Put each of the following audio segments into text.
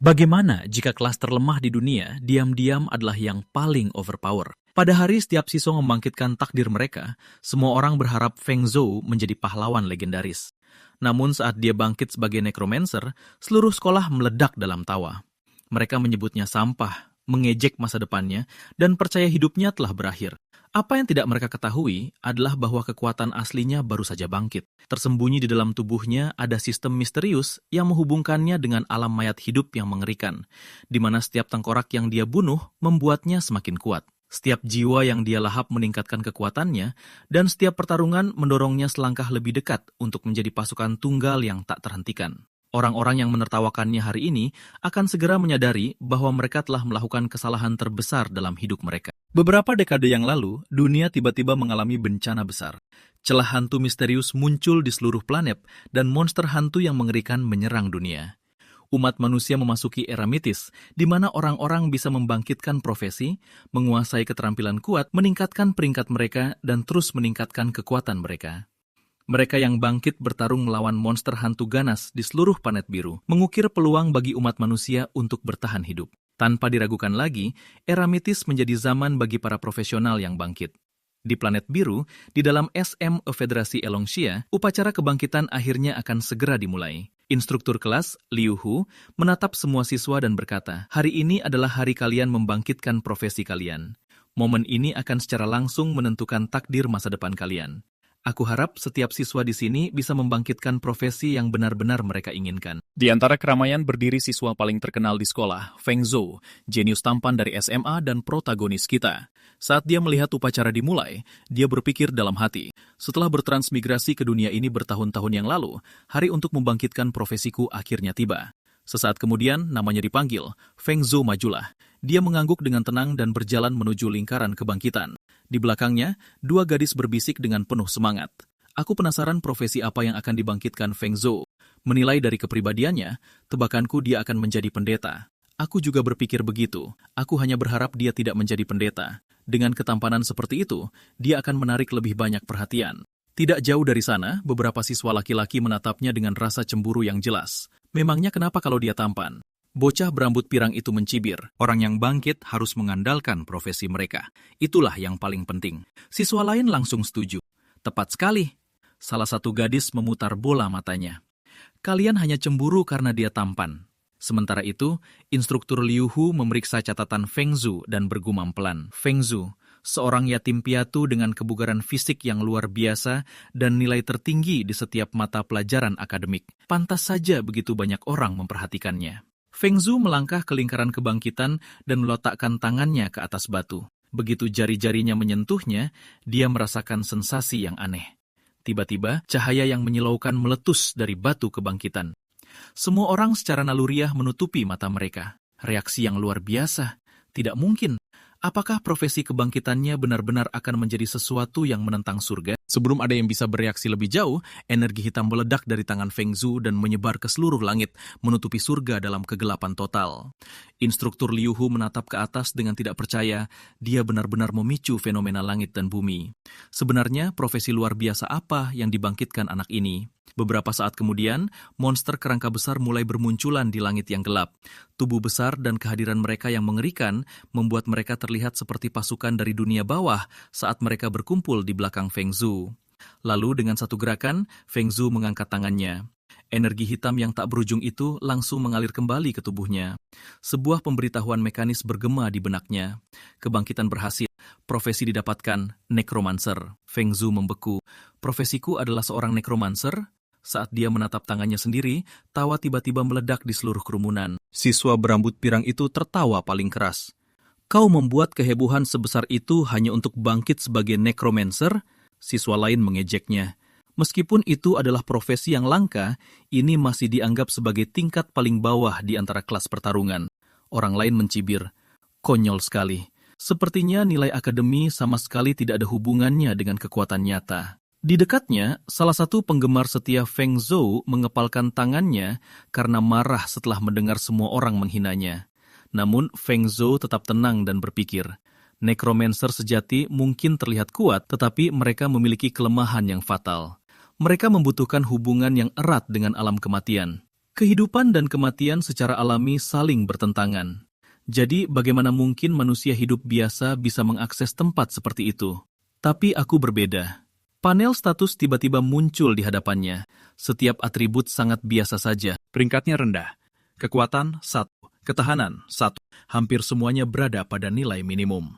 Bagaimana jika kelas terlemah di dunia diam-diam adalah yang paling overpower? Pada hari setiap siswa membangkitkan takdir mereka, semua orang berharap Feng Zhou menjadi pahlawan legendaris. Namun saat dia bangkit sebagai necromancer, seluruh sekolah meledak dalam tawa. Mereka menyebutnya sampah, mengejek masa depannya, dan percaya hidupnya telah berakhir. Apa yang tidak mereka ketahui adalah bahwa kekuatan aslinya baru saja bangkit. Tersembunyi di dalam tubuhnya ada sistem misterius yang menghubungkannya dengan alam mayat hidup yang mengerikan, di mana setiap tengkorak yang dia bunuh membuatnya semakin kuat. Setiap jiwa yang dia lahap meningkatkan kekuatannya, dan setiap pertarungan mendorongnya selangkah lebih dekat untuk menjadi pasukan tunggal yang tak terhentikan. Orang-orang yang menertawakannya hari ini akan segera menyadari bahwa mereka telah melakukan kesalahan terbesar dalam hidup mereka. Beberapa dekade yang lalu, dunia tiba-tiba mengalami bencana besar. Celah hantu misterius muncul di seluruh planet dan monster hantu yang mengerikan menyerang dunia. Umat manusia memasuki era mitis, di mana orang-orang bisa membangkitkan profesi, menguasai keterampilan kuat, meningkatkan peringkat mereka, dan terus meningkatkan kekuatan mereka. Mereka yang bangkit bertarung melawan monster hantu ganas di seluruh planet biru, mengukir peluang bagi umat manusia untuk bertahan hidup. Tanpa diragukan lagi, era mitis menjadi zaman bagi para profesional yang bangkit. Di planet biru, di dalam SM Federasi Elongxia, upacara kebangkitan akhirnya akan segera dimulai. Instruktur kelas, Liu Hu, menatap semua siswa dan berkata, "Hari ini adalah hari kalian membangkitkan profesi kalian. Momen ini akan secara langsung menentukan takdir masa depan kalian. Aku harap setiap siswa di sini bisa membangkitkan profesi yang benar-benar mereka inginkan." Di antara keramaian berdiri siswa paling terkenal di sekolah, Feng Zhou, jenius tampan dari SMA dan protagonis kita. Saat dia melihat upacara dimulai, dia berpikir dalam hati, setelah bertransmigrasi ke dunia ini bertahun-tahun yang lalu, hari untuk membangkitkan profesiku akhirnya tiba. Sesaat kemudian, namanya dipanggil, Feng Zhou majulah. Dia mengangguk dengan tenang dan berjalan menuju lingkaran kebangkitan. Di belakangnya, dua gadis berbisik dengan penuh semangat. Aku penasaran profesi apa yang akan dibangkitkan Feng Zhou. Menilai dari kepribadiannya, tebakanku dia akan menjadi pendeta. Aku juga berpikir begitu. Aku hanya berharap dia tidak menjadi pendeta. Dengan ketampanan seperti itu, dia akan menarik lebih banyak perhatian. Tidak jauh dari sana, beberapa siswa laki-laki menatapnya dengan rasa cemburu yang jelas. Memangnya kenapa kalau dia tampan? Bocah berambut pirang itu mencibir. Orang yang bangkit harus mengandalkan profesi mereka. Itulah yang paling penting. Siswa lain langsung setuju. Tepat sekali. Salah satu gadis memutar bola matanya. Kalian hanya cemburu karena dia tampan. Sementara itu, instruktur Liu Hu memeriksa catatan Feng Zhou dan bergumam pelan. Feng Zhou, seorang yatim piatu dengan kebugaran fisik yang luar biasa dan nilai tertinggi di setiap mata pelajaran akademik. Pantas saja begitu banyak orang memperhatikannya. Feng Zhou melangkah ke lingkaran kebangkitan dan meletakkan tangannya ke atas batu. Begitu jari-jarinya menyentuhnya, dia merasakan sensasi yang aneh. Tiba-tiba, cahaya yang menyilaukan meletus dari batu kebangkitan. Semua orang secara naluriah menutupi mata mereka. Reaksi yang luar biasa. Tidak mungkin. Apakah profesi kebangkitannya benar-benar akan menjadi sesuatu yang menentang surga? Sebelum ada yang bisa bereaksi lebih jauh, energi hitam meledak dari tangan Feng Zhou dan menyebar ke seluruh langit, menutupi surga dalam kegelapan total. Instruktur Liu Hu menatap ke atas dengan tidak percaya, dia benar-benar memicu fenomena langit dan bumi. Sebenarnya, profesi luar biasa apa yang dibangkitkan anak ini? Beberapa saat kemudian, monster kerangka besar mulai bermunculan di langit yang gelap. Tubuh besar dan kehadiran mereka yang mengerikan membuat mereka terlihat seperti pasukan dari dunia bawah saat mereka berkumpul di belakang Feng Zhou. Lalu dengan satu gerakan, Feng Zhou mengangkat tangannya. Energi hitam yang tak berujung itu langsung mengalir kembali ke tubuhnya. Sebuah pemberitahuan mekanis bergema di benaknya. Kebangkitan berhasil. Profesi didapatkan, necromancer. Feng Zhou membeku. Profesiku adalah seorang necromancer? Saat dia menatap tangannya sendiri, tawa tiba-tiba meledak di seluruh kerumunan. Siswa berambut pirang itu tertawa paling keras. Kau membuat kehebohan sebesar itu hanya untuk bangkit sebagai necromancer? Siswa lain mengejeknya. Meskipun itu adalah profesi yang langka, ini masih dianggap sebagai tingkat paling bawah di antara kelas pertarungan. Orang lain mencibir. Konyol sekali. Sepertinya nilai akademi sama sekali tidak ada hubungannya dengan kekuatan nyata. Di dekatnya, salah satu penggemar setia Feng Zhou mengepalkan tangannya karena marah setelah mendengar semua orang menghinanya. Namun, Feng Zhou tetap tenang dan berpikir, necromancer sejati mungkin terlihat kuat, tetapi mereka memiliki kelemahan yang fatal. Mereka membutuhkan hubungan yang erat dengan alam kematian. Kehidupan dan kematian secara alami saling bertentangan. Jadi, bagaimana mungkin manusia hidup biasa bisa mengakses tempat seperti itu? Tapi aku berbeda. Panel status tiba-tiba muncul di hadapannya. Setiap atribut sangat biasa saja. Peringkatnya rendah. Kekuatan 1, ketahanan 1. Hampir semuanya berada pada nilai minimum.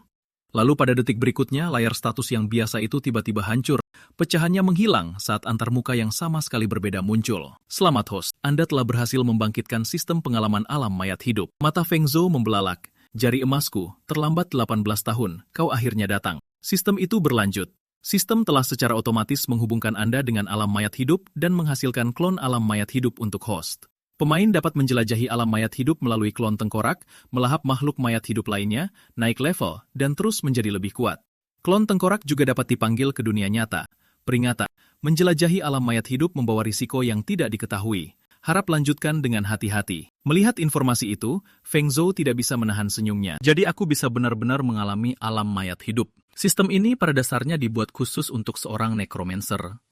Lalu pada detik berikutnya, layar status yang biasa itu tiba-tiba hancur. Pecahannya menghilang saat antarmuka yang sama sekali berbeda muncul. Selamat host, Anda telah berhasil membangkitkan sistem pengalaman alam mayat hidup. Mata Feng Zhou membelalak. Jari emasku, terlambat 18 tahun, kau akhirnya datang. Sistem itu berlanjut. Sistem telah secara otomatis menghubungkan Anda dengan alam mayat hidup dan menghasilkan klon alam mayat hidup untuk host. Pemain dapat menjelajahi alam mayat hidup melalui klon tengkorak, melahap makhluk mayat hidup lainnya, naik level, dan terus menjadi lebih kuat. Klon tengkorak juga dapat dipanggil ke dunia nyata. Peringatan, menjelajahi alam mayat hidup membawa risiko yang tidak diketahui. Harap lanjutkan dengan hati-hati. Melihat informasi itu, Feng Zhou tidak bisa menahan senyumnya. Jadi aku bisa benar-benar mengalami alam mayat hidup. Sistem ini pada dasarnya dibuat khusus untuk seorang necromancer.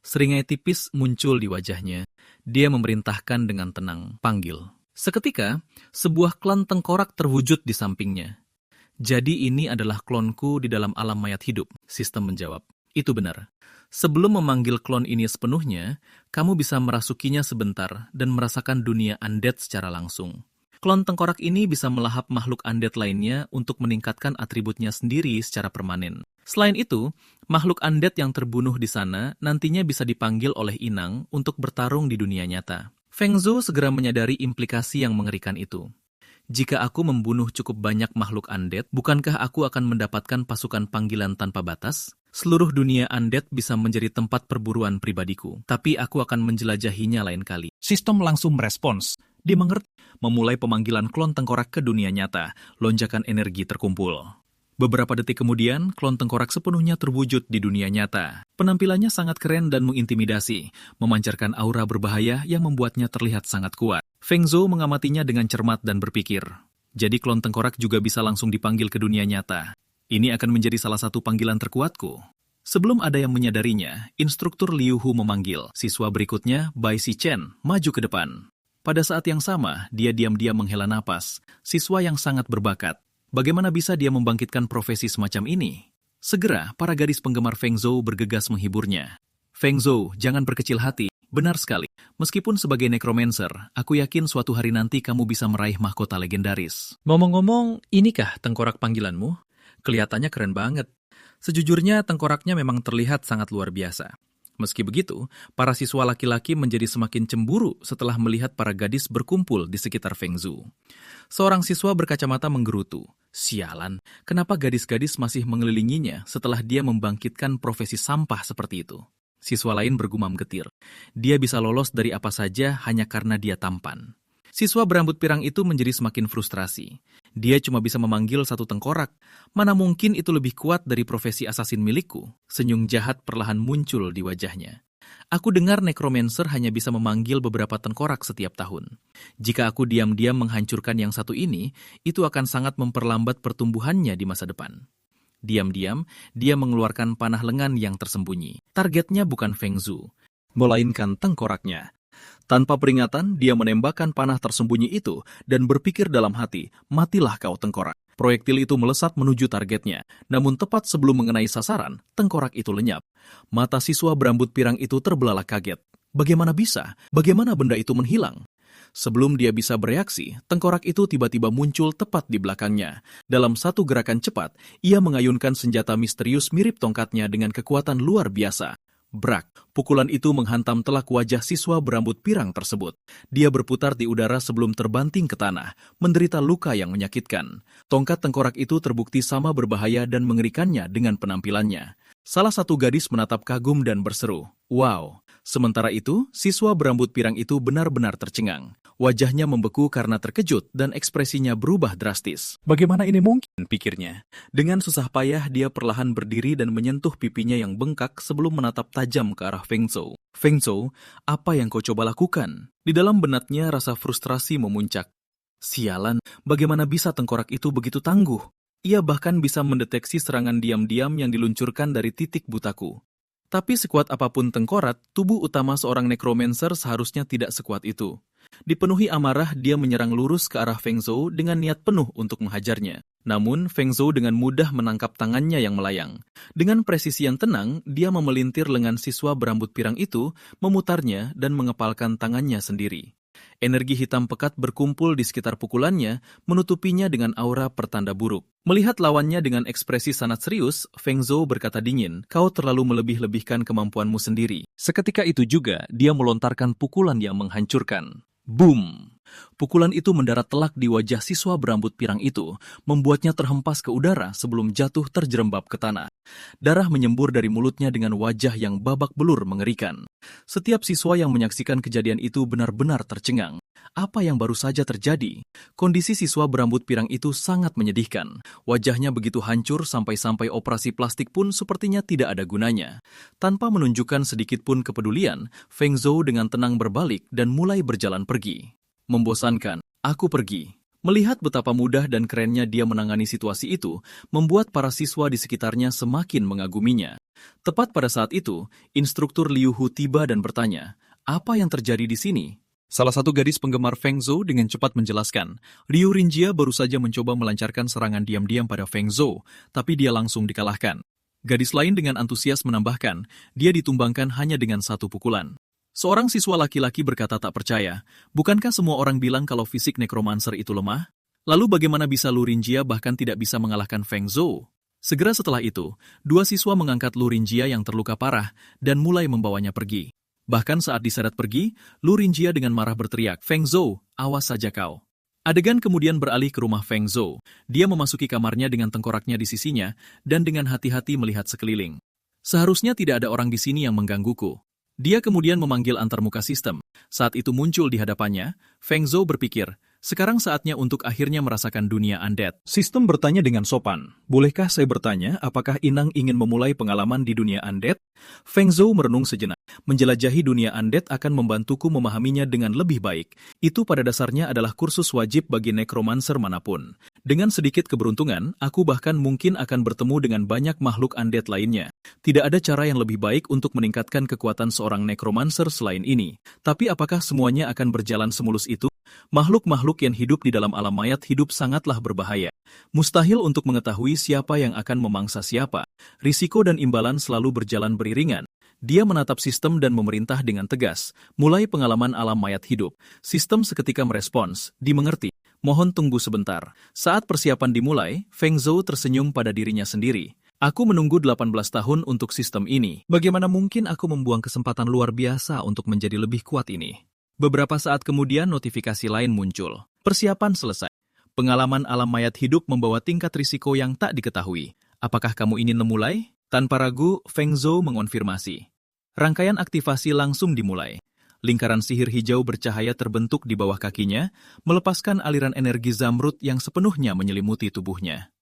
Seringai tipis muncul di wajahnya. Dia memerintahkan dengan tenang, panggil. Seketika, sebuah klan tengkorak terwujud di sampingnya. Jadi ini adalah klonku di dalam alam mayat hidup, sistem menjawab. Itu benar. Sebelum memanggil klon ini sepenuhnya, kamu bisa merasukinya sebentar dan merasakan dunia undead secara langsung. Klon tengkorak ini bisa melahap makhluk undead lainnya untuk meningkatkan atributnya sendiri secara permanen. Selain itu, makhluk undead yang terbunuh di sana nantinya bisa dipanggil oleh inang untuk bertarung di dunia nyata. Feng Zhou segera menyadari implikasi yang mengerikan itu. Jika aku membunuh cukup banyak makhluk undead, bukankah aku akan mendapatkan pasukan panggilan tanpa batas? Seluruh dunia undead bisa menjadi tempat perburuan pribadiku, tapi aku akan menjelajahinya lain kali. Sistem langsung merespons. Dia mengerti, memulai pemanggilan klon tengkorak ke dunia nyata, lonjakan energi terkumpul. Beberapa detik kemudian, klon tengkorak sepenuhnya terwujud di dunia nyata. Penampilannya sangat keren dan mengintimidasi, memancarkan aura berbahaya yang membuatnya terlihat sangat kuat. Feng Zhou mengamatinya dengan cermat dan berpikir, jadi klon tengkorak juga bisa langsung dipanggil ke dunia nyata. Ini akan menjadi salah satu panggilan terkuatku. Sebelum ada yang menyadarinya, instruktur Liu Hu memanggil. Siswa berikutnya, Bai Xichen, maju ke depan. Pada saat yang sama, dia diam-diam menghela napas. Siswa yang sangat berbakat. Bagaimana bisa dia membangkitkan profesi semacam ini? Segera, para gadis penggemar Feng Zhou bergegas menghiburnya. Feng Zhou, jangan berkecil hati. Benar sekali. Meskipun sebagai necromancer, aku yakin suatu hari nanti kamu bisa meraih mahkota legendaris. Ngomong-ngomong, inikah tengkorak panggilanmu? Kelihatannya keren banget. Sejujurnya, tengkoraknya memang terlihat sangat luar biasa. Meski begitu, para siswa laki-laki menjadi semakin cemburu setelah melihat para gadis berkumpul di sekitar Feng Zhou. Seorang siswa berkacamata menggerutu. Sialan, kenapa gadis-gadis masih mengelilinginya setelah dia membangkitkan profesi sampah seperti itu? Siswa lain bergumam getir. Dia bisa lolos dari apa saja hanya karena dia tampan. Siswa berambut pirang itu menjadi semakin frustrasi. Dia cuma bisa memanggil satu tengkorak. Mana mungkin itu lebih kuat dari profesi asasin milikku? Senyum jahat perlahan muncul di wajahnya. Aku dengar necromancer hanya bisa memanggil beberapa tengkorak setiap tahun. Jika aku diam-diam menghancurkan yang satu ini, itu akan sangat memperlambat pertumbuhannya di masa depan. Diam-diam, dia mengeluarkan panah lengan yang tersembunyi. Targetnya bukan Feng Zhou, melainkan tengkoraknya. Tanpa peringatan, dia menembakkan panah tersembunyi itu dan berpikir dalam hati, matilah kau tengkorak. Proyektil itu melesat menuju targetnya, namun tepat sebelum mengenai sasaran, tengkorak itu lenyap. Mata siswa berambut pirang itu terbelalak kaget. Bagaimana bisa? Bagaimana benda itu menghilang? Sebelum dia bisa bereaksi, tengkorak itu tiba-tiba muncul tepat di belakangnya. Dalam satu gerakan cepat, ia mengayunkan senjata misterius mirip tongkatnya dengan kekuatan luar biasa. Brak, pukulan itu menghantam telak wajah siswa berambut pirang tersebut. Dia berputar di udara sebelum terbanting ke tanah, menderita luka yang menyakitkan. Tongkat tengkorak itu terbukti sama berbahaya dan mengerikannya dengan penampilannya. Salah satu gadis menatap kagum dan berseru, "Wow!" Sementara itu, siswa berambut pirang itu benar-benar tercengang. Wajahnya membeku karena terkejut dan ekspresinya berubah drastis. Bagaimana ini mungkin, pikirnya. Dengan susah payah, dia perlahan berdiri dan menyentuh pipinya yang bengkak sebelum menatap tajam ke arah Feng Zhou. Feng Zhou, apa yang kau coba lakukan? Di dalam benaknya rasa frustrasi memuncak. Sialan, bagaimana bisa tengkorak itu begitu tangguh? Ia bahkan bisa mendeteksi serangan diam-diam yang diluncurkan dari titik butaku. Tapi sekuat apapun tengkorak, tubuh utama seorang necromancer seharusnya tidak sekuat itu. Dipenuhi amarah, dia menyerang lurus ke arah Feng Zhou dengan niat penuh untuk menghajarnya. Namun, Feng Zhou dengan mudah menangkap tangannya yang melayang. Dengan presisi yang tenang, dia memelintir lengan siswa berambut pirang itu, memutarnya dan mengepalkan tangannya sendiri. Energi hitam pekat berkumpul di sekitar pukulannya, menutupinya dengan aura pertanda buruk. Melihat lawannya dengan ekspresi sangat serius, Feng Zhou berkata dingin, "Kau terlalu melebih-lebihkan kemampuanmu sendiri." Seketika itu juga, dia melontarkan pukulan yang menghancurkan. Boom! Pukulan itu mendarat telak di wajah siswa berambut pirang itu, membuatnya terhempas ke udara sebelum jatuh terjerembab ke tanah. Darah menyembur dari mulutnya dengan wajah yang babak belur mengerikan. Setiap siswa yang menyaksikan kejadian itu benar-benar tercengang. Apa yang baru saja terjadi? Kondisi siswa berambut pirang itu sangat menyedihkan. Wajahnya begitu hancur sampai-sampai operasi plastik pun sepertinya tidak ada gunanya. Tanpa menunjukkan sedikit pun kepedulian, Feng Zhou dengan tenang berbalik dan mulai berjalan pergi. Membosankan, aku pergi. Melihat betapa mudah dan kerennya dia menangani situasi itu, membuat para siswa di sekitarnya semakin mengaguminya. Tepat pada saat itu, instruktur Liu Hu tiba dan bertanya, "Apa yang terjadi di sini?" Salah satu gadis penggemar Feng Zhou dengan cepat menjelaskan, Liu Rinjia baru saja mencoba melancarkan serangan diam-diam pada Feng Zhou, tapi dia langsung dikalahkan. Gadis lain dengan antusias menambahkan, dia ditumbangkan hanya dengan satu pukulan. Seorang siswa laki-laki berkata tak percaya, bukankah semua orang bilang kalau fisik necromancer itu lemah? Lalu bagaimana bisa Lu Rinjia bahkan tidak bisa mengalahkan Feng Zhou? Segera setelah itu, dua siswa mengangkat Lu Rinjia yang terluka parah dan mulai membawanya pergi. Bahkan saat diseret pergi, Lu Rinjia dengan marah berteriak, "Feng Zhou, awas saja kau." Adegan kemudian beralih ke rumah Feng Zhou. Dia memasuki kamarnya dengan tengkoraknya di sisinya dan dengan hati-hati melihat sekeliling. Seharusnya tidak ada orang di sini yang menggangguku. Dia kemudian memanggil antarmuka sistem. Saat itu muncul di hadapannya, Feng Zhou berpikir, sekarang saatnya untuk akhirnya merasakan dunia undead. Sistem bertanya dengan sopan, bolehkah saya bertanya apakah Inang ingin memulai pengalaman di dunia undead? Feng Zhou merenung sejenak. Menjelajahi dunia undead akan membantuku memahaminya dengan lebih baik. Itu pada dasarnya adalah kursus wajib bagi necromancer manapun. Dengan sedikit keberuntungan, aku bahkan mungkin akan bertemu dengan banyak makhluk undead lainnya. Tidak ada cara yang lebih baik untuk meningkatkan kekuatan seorang necromancer selain ini. Tapi apakah semuanya akan berjalan semulus itu? Makhluk-makhluk yang hidup di dalam alam mayat hidup sangatlah berbahaya. Mustahil untuk mengetahui siapa yang akan memangsa siapa. Risiko dan imbalan selalu berjalan beriringan. Dia menatap sistem dan memerintah dengan tegas. Mulai pengalaman alam mayat hidup. Sistem seketika merespons, dimengerti. Mohon tunggu sebentar. Saat persiapan dimulai, Feng Zhou tersenyum pada dirinya sendiri. Aku menunggu 18 tahun untuk sistem ini. Bagaimana mungkin aku membuang kesempatan luar biasa untuk menjadi lebih kuat ini? Beberapa saat kemudian notifikasi lain muncul. Persiapan selesai. Pengalaman alam mayat hidup membawa tingkat risiko yang tak diketahui. Apakah kamu ingin memulai? Tanpa ragu, Feng Zhou mengonfirmasi. Rangkaian aktivasi langsung dimulai. Lingkaran sihir hijau bercahaya terbentuk di bawah kakinya, melepaskan aliran energi zamrud yang sepenuhnya menyelimuti tubuhnya.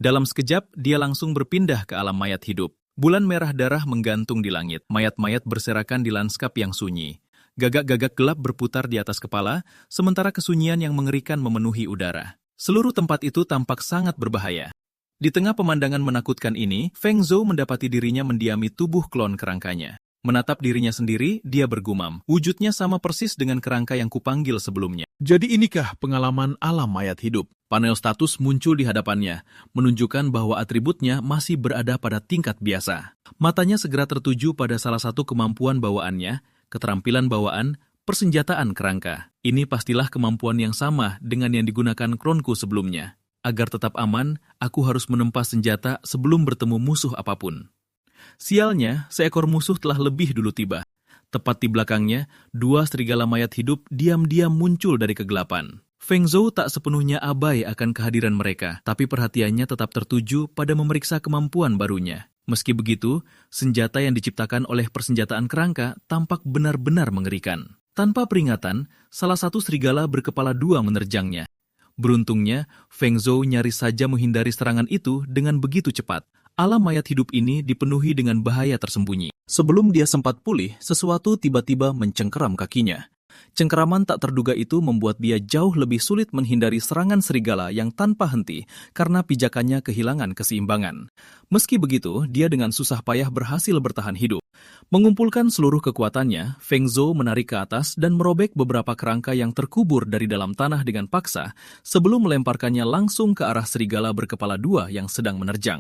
Dalam sekejap, dia langsung berpindah ke alam mayat hidup. Bulan merah darah menggantung di langit. Mayat-mayat berserakan di lanskap yang sunyi. Gagak-gagak gelap berputar di atas kepala, sementara kesunyian yang mengerikan memenuhi udara. Seluruh tempat itu tampak sangat berbahaya. Di tengah pemandangan menakutkan ini, Feng Zhou mendapati dirinya mendiami tubuh klon kerangkanya. Menatap dirinya sendiri, dia bergumam. Wujudnya sama persis dengan kerangka yang kupanggil sebelumnya. Jadi inikah pengalaman alam mayat hidup? Panel status muncul di hadapannya, menunjukkan bahwa atributnya masih berada pada tingkat biasa. Matanya segera tertuju pada salah satu kemampuan bawaannya, keterampilan bawaan, persenjataan kerangka. Ini pastilah kemampuan yang sama dengan yang digunakan klonku sebelumnya. Agar tetap aman, aku harus menempa senjata sebelum bertemu musuh apapun. Sialnya, seekor musuh telah lebih dulu tiba. Tepat di belakangnya, dua serigala mayat hidup diam-diam muncul dari kegelapan. Feng Zhou tak sepenuhnya abai akan kehadiran mereka, tapi perhatiannya tetap tertuju pada memeriksa kemampuan barunya. Meski begitu, senjata yang diciptakan oleh persenjataan kerangka tampak benar-benar mengerikan. Tanpa peringatan, salah satu serigala berkepala dua menerjangnya. Beruntungnya, Feng Zhou nyaris saja menghindari serangan itu dengan begitu cepat. Alam mayat hidup ini dipenuhi dengan bahaya tersembunyi. Sebelum dia sempat pulih, sesuatu tiba-tiba mencengkeram kakinya. Cengkeraman tak terduga itu membuat dia jauh lebih sulit menghindari serangan serigala yang tanpa henti karena pijakannya kehilangan keseimbangan. Meski begitu, dia dengan susah payah berhasil bertahan hidup. Mengumpulkan seluruh kekuatannya, Feng Zhou menarik ke atas dan merobek beberapa kerangka yang terkubur dari dalam tanah dengan paksa sebelum melemparkannya langsung ke arah serigala berkepala dua yang sedang menerjang.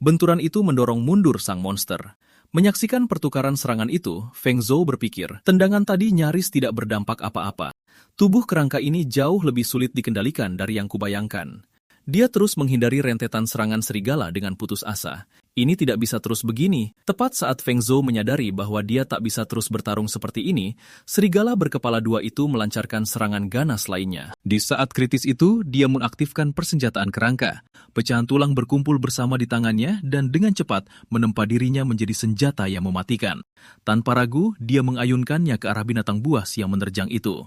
Benturan itu mendorong mundur sang monster. Menyaksikan pertukaran serangan itu, Feng Zhou berpikir, tendangan tadi nyaris tidak berdampak apa-apa. Tubuh kerangka ini jauh lebih sulit dikendalikan dari yang kubayangkan. Dia terus menghindari rentetan serangan serigala dengan putus asa. Ini tidak bisa terus begini. Tepat saat Feng Zhou menyadari bahwa dia tak bisa terus bertarung seperti ini, serigala berkepala dua itu melancarkan serangan ganas lainnya. Di saat kritis itu, dia mengaktifkan persenjataan kerangka. Pecahan tulang berkumpul bersama di tangannya dan dengan cepat menempa dirinya menjadi senjata yang mematikan. Tanpa ragu, dia mengayunkannya ke arah binatang buas yang menerjang itu.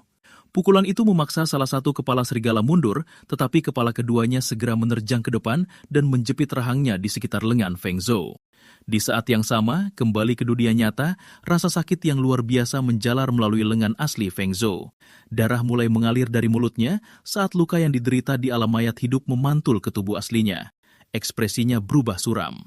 Pukulan itu memaksa salah satu kepala serigala mundur, tetapi kepala keduanya segera menerjang ke depan dan menjepit rahangnya di sekitar lengan Feng Zhou. Di saat yang sama, kembali ke dunia nyata, rasa sakit yang luar biasa menjalar melalui lengan asli Feng Zhou. Darah mulai mengalir dari mulutnya saat luka yang diderita di alam mayat hidup memantul ke tubuh aslinya. Ekspresinya berubah suram.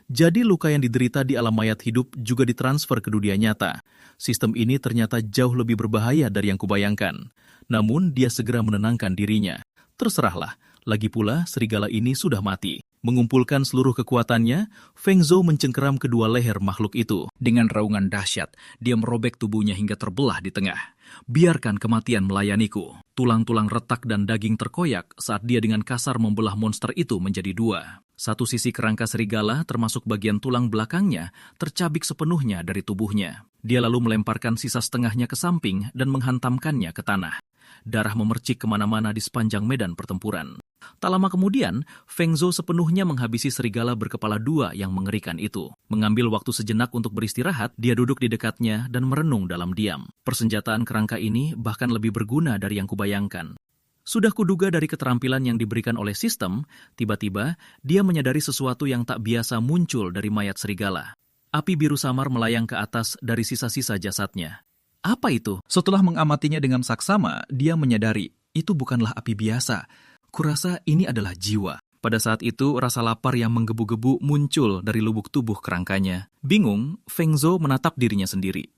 Jadi luka yang diderita di alam mayat hidup juga ditransfer ke dunia nyata. Sistem ini ternyata jauh lebih berbahaya dari yang kubayangkan. Namun dia segera menenangkan dirinya. Terserahlah, lagi pula serigala ini sudah mati. Mengumpulkan seluruh kekuatannya, Feng Zhou mencengkeram kedua leher makhluk itu. Dengan raungan dahsyat, dia merobek tubuhnya hingga terbelah di tengah. Biarkan kematian melayaniku. Tulang-tulang retak dan daging terkoyak saat dia dengan kasar membelah monster itu menjadi dua. Satu sisi kerangka serigala, termasuk bagian tulang belakangnya, tercabik sepenuhnya dari tubuhnya. Dia lalu melemparkan sisa setengahnya ke samping dan menghantamkannya ke tanah. Darah memercik kemana-mana di sepanjang medan pertempuran. Tak lama kemudian, Feng Zhou sepenuhnya menghabisi serigala berkepala dua yang mengerikan itu. Mengambil waktu sejenak untuk beristirahat, dia duduk di dekatnya dan merenung dalam diam. Persenjataan kerangka ini bahkan lebih berguna dari yang kubayangkan. Sudah kuduga dari keterampilan yang diberikan oleh sistem, tiba-tiba dia menyadari sesuatu yang tak biasa muncul dari mayat serigala. Api biru samar melayang ke atas dari sisa-sisa jasadnya. Apa itu? Setelah mengamatinya dengan saksama, dia menyadari itu bukanlah api biasa. Kurasa ini adalah jiwa. Pada saat itu, rasa lapar yang menggebu-gebu muncul dari lubuk tubuh kerangkanya. Bingung, Feng Zhou menatap dirinya sendiri.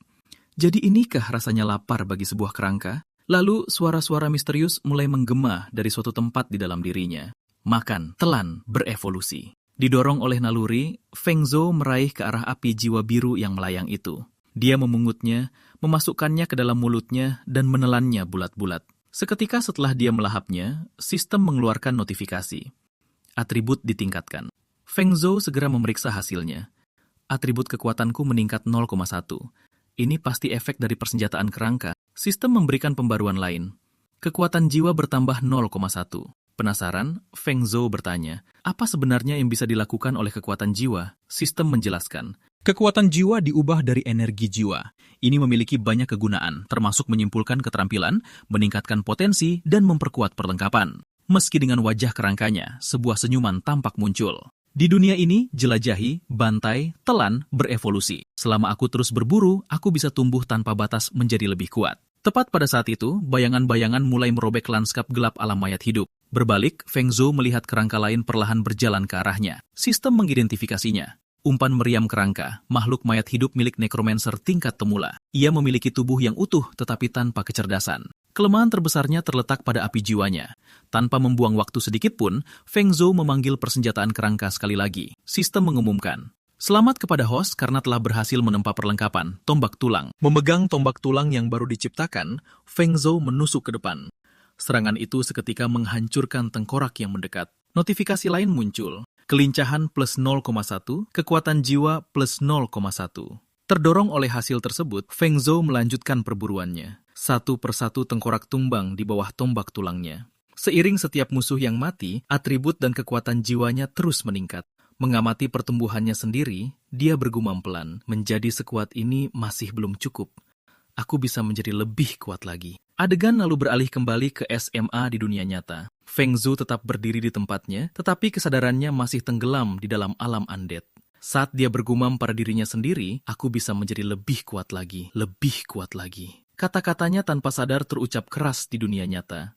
Jadi inikah rasanya lapar bagi sebuah kerangka? Lalu suara-suara misterius mulai menggema dari suatu tempat di dalam dirinya. Makan, telan, berevolusi. Didorong oleh naluri, Feng Zhou meraih ke arah api jiwa biru yang melayang itu. Dia memungutnya, memasukkannya ke dalam mulutnya, dan menelannya bulat-bulat. Seketika setelah dia melahapnya, sistem mengeluarkan notifikasi. Atribut ditingkatkan. Feng Zhou segera memeriksa hasilnya. Atribut kekuatanku meningkat 0,1. Ini pasti efek dari persenjataan kerangka. Sistem memberikan pembaruan lain. Kekuatan jiwa bertambah 0,1. Penasaran, Feng Zhou bertanya, apa sebenarnya yang bisa dilakukan oleh kekuatan jiwa? Sistem menjelaskan. Kekuatan jiwa diubah dari energi jiwa. Ini memiliki banyak kegunaan, termasuk menyimpulkan keterampilan, meningkatkan potensi, dan memperkuat perlengkapan. Meski dengan wajah kerangkanya, sebuah senyuman tampak muncul. Di dunia ini, jelajahi, bantai, telan, berevolusi. Selama aku terus berburu, aku bisa tumbuh tanpa batas menjadi lebih kuat. Tepat pada saat itu, bayangan-bayangan mulai merobek lanskap gelap alam mayat hidup. Berbalik, Feng Zhou melihat kerangka lain perlahan berjalan ke arahnya. Sistem mengidentifikasinya. Umpan meriam kerangka, makhluk mayat hidup milik nekromancer tingkat temula. Ia memiliki tubuh yang utuh tetapi tanpa kecerdasan. Kelemahan terbesarnya terletak pada api jiwanya. Tanpa membuang waktu sedikit pun, Feng Zhou memanggil persenjataan kerangka sekali lagi. Sistem mengumumkan. Selamat kepada host karena telah berhasil menempa perlengkapan, tombak tulang. Memegang tombak tulang yang baru diciptakan, Feng Zhou menusuk ke depan. Serangan itu seketika menghancurkan tengkorak yang mendekat. Notifikasi lain muncul. Kelincahan plus 0,1, kekuatan jiwa plus 0,1. Terdorong oleh hasil tersebut, Feng Zhou melanjutkan perburuannya. Satu persatu tengkorak tumbang di bawah tombak tulangnya. Seiring setiap musuh yang mati, atribut dan kekuatan jiwanya terus meningkat. Mengamati pertumbuhannya sendiri, dia bergumam pelan, menjadi sekuat ini masih belum cukup. Aku bisa menjadi lebih kuat lagi. Adegan lalu beralih kembali ke SMA di dunia nyata. Feng Zhou tetap berdiri di tempatnya, tetapi kesadarannya masih tenggelam di dalam alam undead. Saat dia bergumam pada dirinya sendiri, aku bisa menjadi lebih kuat lagi, lebih kuat lagi. Kata-katanya tanpa sadar terucap keras di dunia nyata.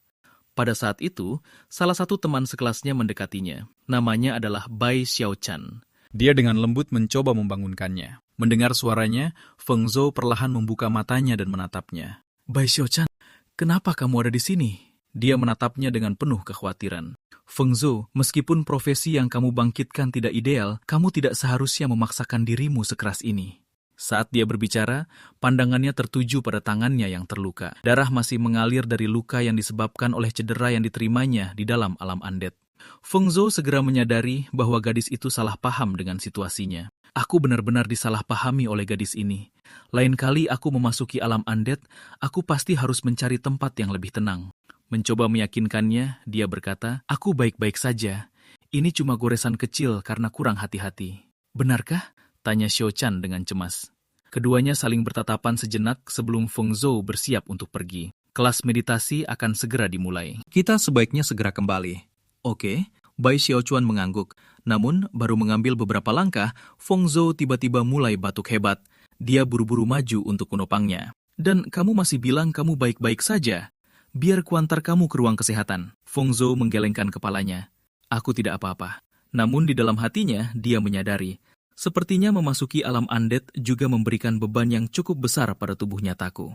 Pada saat itu, salah satu teman sekelasnya mendekatinya. Namanya adalah Bai Xiaochan. Dia dengan lembut mencoba membangunkannya. Mendengar suaranya, Feng Zhou perlahan membuka matanya dan menatapnya. Bai Xiaochan, kenapa kamu ada di sini? Dia menatapnya dengan penuh kekhawatiran. Feng Zhou, meskipun profesi yang kamu bangkitkan tidak ideal, kamu tidak seharusnya memaksakan dirimu sekeras ini. Saat dia berbicara, pandangannya tertuju pada tangannya yang terluka. Darah masih mengalir dari luka yang disebabkan oleh cedera yang diterimanya di dalam alam undead. Feng Zhou segera menyadari bahwa gadis itu salah paham dengan situasinya. Aku benar-benar disalahpahami oleh gadis ini. Lain kali aku memasuki alam undead, aku pasti harus mencari tempat yang lebih tenang. Mencoba meyakinkannya, dia berkata, aku baik-baik saja. Ini cuma goresan kecil karena kurang hati-hati. Benarkah? Tanya Xiaochan dengan cemas. Keduanya saling bertatapan sejenak sebelum Feng Zhou bersiap untuk pergi. Kelas meditasi akan segera dimulai. Kita sebaiknya segera kembali. Oke, Bai Xiaochuan mengangguk. Namun, baru mengambil beberapa langkah, Feng Zhou tiba-tiba mulai batuk hebat. Dia buru-buru maju untuk menopangnya. Dan kamu masih bilang kamu baik-baik saja. Biar kuantar kamu ke ruang kesehatan. Feng Zhou menggelengkan kepalanya. Aku tidak apa-apa. Namun di dalam hatinya, dia menyadari. Sepertinya memasuki alam undead juga memberikan beban yang cukup besar pada tubuh nyataku.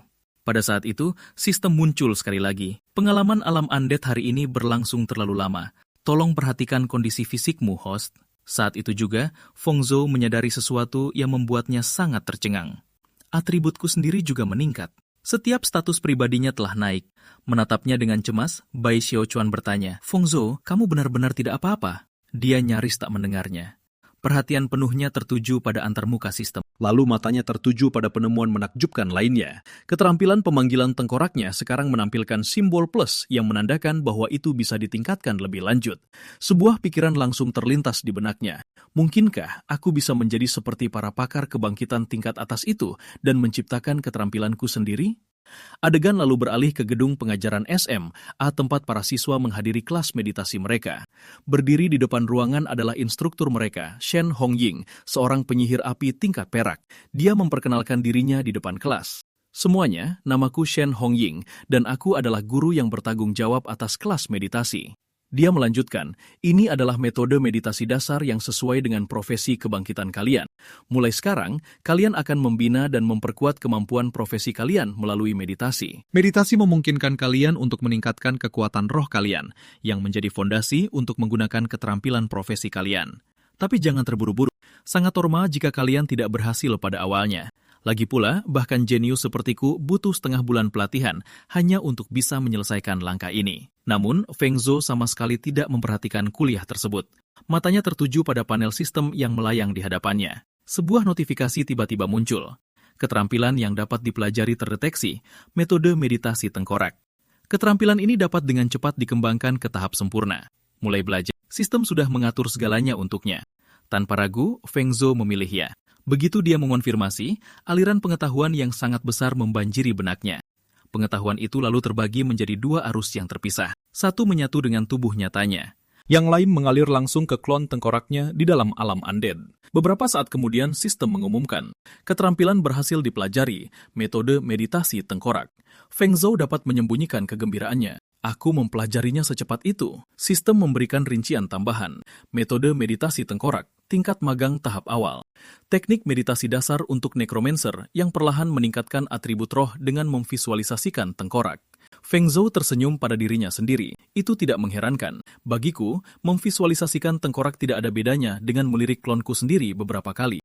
Pada saat itu, sistem muncul sekali lagi. Pengalaman alam undead hari ini berlangsung terlalu lama. Tolong perhatikan kondisi fisikmu, host. Saat itu juga, Feng Zhou menyadari sesuatu yang membuatnya sangat tercengang. Atributku sendiri juga meningkat. Setiap status pribadinya telah naik. Menatapnya dengan cemas, Bai Xiaochuan bertanya, Feng Zhou, kamu benar-benar tidak apa-apa? Dia nyaris tak mendengarnya. Perhatian penuhnya tertuju pada antarmuka sistem. Lalu matanya tertuju pada penemuan menakjubkan lainnya. Keterampilan pemanggilan tengkoraknya sekarang menampilkan simbol plus yang menandakan bahwa itu bisa ditingkatkan lebih lanjut. Sebuah pikiran langsung terlintas di benaknya. Mungkinkah aku bisa menjadi seperti para pakar kebangkitan tingkat atas itu dan menciptakan keterampilanku sendiri? Adegan lalu beralih ke gedung pengajaran SMA, tempat para siswa menghadiri kelas meditasi mereka. Berdiri di depan ruangan adalah instruktur mereka, Shen Hongying, seorang penyihir api tingkat perak. Dia memperkenalkan dirinya di depan kelas. Semuanya, namaku Shen Hongying, dan aku adalah guru yang bertanggung jawab atas kelas meditasi. Dia melanjutkan, ini adalah metode meditasi dasar yang sesuai dengan profesi kebangkitan kalian. Mulai sekarang, kalian akan membina dan memperkuat kemampuan profesi kalian melalui meditasi. Meditasi memungkinkan kalian untuk meningkatkan kekuatan roh kalian, yang menjadi fondasi untuk menggunakan keterampilan profesi kalian. Tapi jangan terburu-buru. Sangat normal jika kalian tidak berhasil pada awalnya. Lagi pula, bahkan jenius sepertiku butuh setengah bulan pelatihan hanya untuk bisa menyelesaikan langkah ini. Namun, Feng Zhou sama sekali tidak memperhatikan kuliah tersebut. Matanya tertuju pada panel sistem yang melayang di hadapannya. Sebuah notifikasi tiba-tiba muncul. Keterampilan yang dapat dipelajari terdeteksi, metode meditasi tengkorak. Keterampilan ini dapat dengan cepat dikembangkan ke tahap sempurna. Mulai belajar, sistem sudah mengatur segalanya untuknya. Tanpa ragu, Feng Zhou memilihnya. Begitu dia mengonfirmasi, aliran pengetahuan yang sangat besar membanjiri benaknya. Pengetahuan itu lalu terbagi menjadi dua arus yang terpisah. Satu menyatu dengan tubuh nyatanya. Yang lain mengalir langsung ke klon tengkoraknya di dalam alam undead. Beberapa saat kemudian sistem mengumumkan, keterampilan berhasil dipelajari, metode meditasi tengkorak. Feng Zhou dapat menyembunyikan kegembiraannya. Aku mempelajarinya secepat itu. Sistem memberikan rincian tambahan. Metode meditasi tengkorak, tingkat magang tahap awal. Teknik meditasi dasar untuk necromancer yang perlahan meningkatkan atribut roh dengan memvisualisasikan tengkorak. Feng Zhou tersenyum pada dirinya sendiri. Itu tidak mengherankan. Bagiku, memvisualisasikan tengkorak tidak ada bedanya dengan melirik klonku sendiri beberapa kali.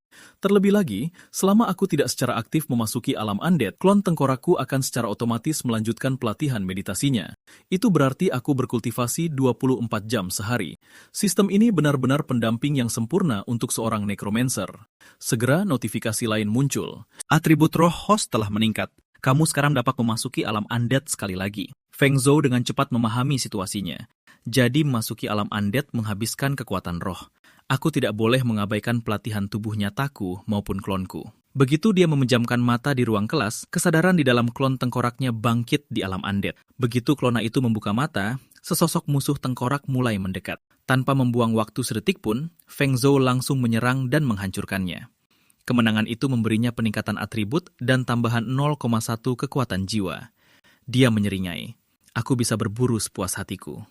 Terlebih lagi, selama aku tidak secara aktif memasuki alam undead, klon tengkorakku akan secara otomatis melanjutkan pelatihan meditasinya. Itu berarti aku berkultivasi 24 jam sehari. Sistem ini benar-benar pendamping yang sempurna untuk seorang necromancer. Segera notifikasi lain muncul. Atribut roh host telah meningkat. Kamu sekarang dapat memasuki alam undead sekali lagi. Feng Zhou dengan cepat memahami situasinya. Jadi memasuki alam undead menghabiskan kekuatan roh. Aku tidak boleh mengabaikan pelatihan tubuh nyataku maupun klonku. Begitu dia memejamkan mata di ruang kelas, kesadaran di dalam klon tengkoraknya bangkit di alam undead. Begitu klona itu membuka mata, sesosok musuh tengkorak mulai mendekat. Tanpa membuang waktu sedetik pun, Feng Zhou langsung menyerang dan menghancurkannya. Kemenangan itu memberinya peningkatan atribut dan tambahan 0,1 kekuatan jiwa. Dia menyeringai, "Aku bisa berburu sepuas hatiku."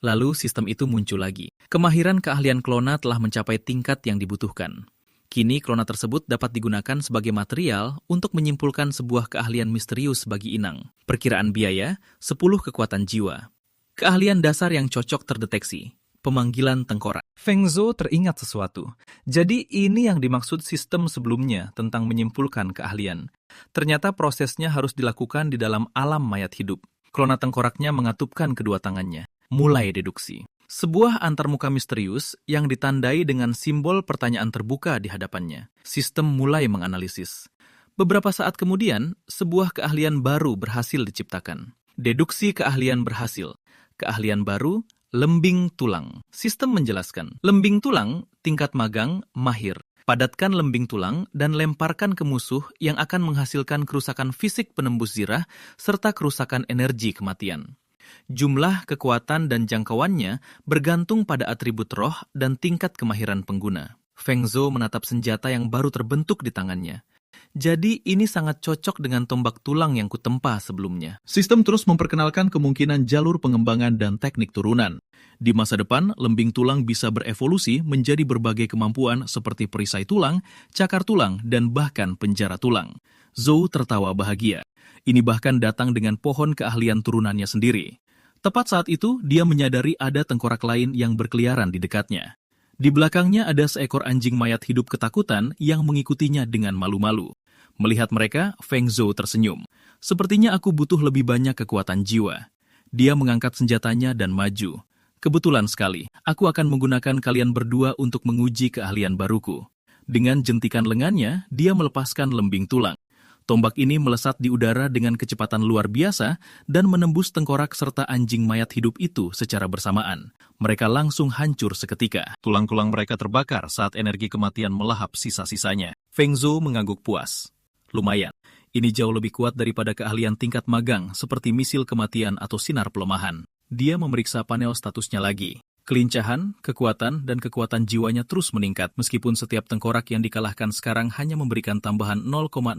Lalu sistem itu muncul lagi. Kemahiran keahlian klona telah mencapai tingkat yang dibutuhkan. Kini klona tersebut dapat digunakan sebagai material untuk menyimpulkan sebuah keahlian misterius bagi inang. Perkiraan biaya, 10 kekuatan jiwa. Keahlian dasar yang cocok terdeteksi. Pemanggilan tengkorak. Feng Zhou teringat sesuatu. Jadi ini yang dimaksud sistem sebelumnya tentang menyimpulkan keahlian. Ternyata prosesnya harus dilakukan di dalam alam mayat hidup. Klona tengkoraknya mengatupkan kedua tangannya. Mulai deduksi. Sebuah antarmuka misterius yang ditandai dengan simbol pertanyaan terbuka di hadapannya. Sistem mulai menganalisis. Beberapa saat kemudian, sebuah keahlian baru berhasil diciptakan. Deduksi keahlian berhasil. Keahlian baru, lembing tulang. Sistem menjelaskan, lembing tulang, tingkat magang, mahir. Padatkan lembing tulang dan lemparkan ke musuh yang akan menghasilkan kerusakan fisik penembus zirah serta kerusakan energi kematian. Jumlah, kekuatan, dan jangkauannya bergantung pada atribut roh dan tingkat kemahiran pengguna. Feng Zhou menatap senjata yang baru terbentuk di tangannya. Jadi ini sangat cocok dengan tombak tulang yang kutempa sebelumnya. Sistem terus memperkenalkan kemungkinan jalur pengembangan dan teknik turunan. Di masa depan, lembing tulang bisa berevolusi menjadi berbagai kemampuan seperti perisai tulang, cakar tulang, dan bahkan penjara tulang. Zhou tertawa bahagia. Ini bahkan datang dengan pohon keahlian turunannya sendiri. Tepat saat itu, dia menyadari ada tengkorak lain yang berkeliaran di dekatnya. Di belakangnya ada seekor anjing mayat hidup ketakutan yang mengikutinya dengan malu-malu. Melihat mereka, Feng Zhou tersenyum. Sepertinya aku butuh lebih banyak kekuatan jiwa. Dia mengangkat senjatanya dan maju. Kebetulan sekali, aku akan menggunakan kalian berdua untuk menguji keahlian baruku. Dengan jentikan lengannya, dia melepaskan lembing tulang. Tombak ini melesat di udara dengan kecepatan luar biasa dan menembus tengkorak serta anjing mayat hidup itu secara bersamaan. Mereka langsung hancur seketika. Tulang-tulang mereka terbakar saat energi kematian melahap sisa-sisanya. Feng Zhou mengangguk puas. Lumayan, ini jauh lebih kuat daripada keahlian tingkat magang seperti misil kematian atau sinar pelemahan. Dia memeriksa panel statusnya lagi. Kelincahan, kekuatan, dan kekuatan jiwanya terus meningkat meskipun setiap tengkorak yang dikalahkan sekarang hanya memberikan tambahan 0,05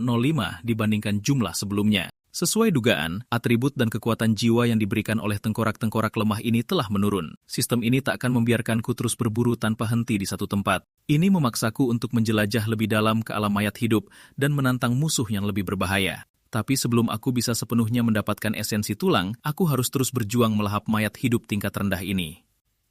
dibandingkan jumlah sebelumnya. Sesuai dugaan, atribut dan kekuatan jiwa yang diberikan oleh tengkorak-tengkorak lemah ini telah menurun. Sistem ini tak akan membiarkanku terus berburu tanpa henti di satu tempat. Ini memaksaku untuk menjelajah lebih dalam ke alam mayat hidup dan menantang musuh yang lebih berbahaya. Tapi sebelum aku bisa sepenuhnya mendapatkan esensi tulang, aku harus terus berjuang melahap mayat hidup tingkat rendah ini.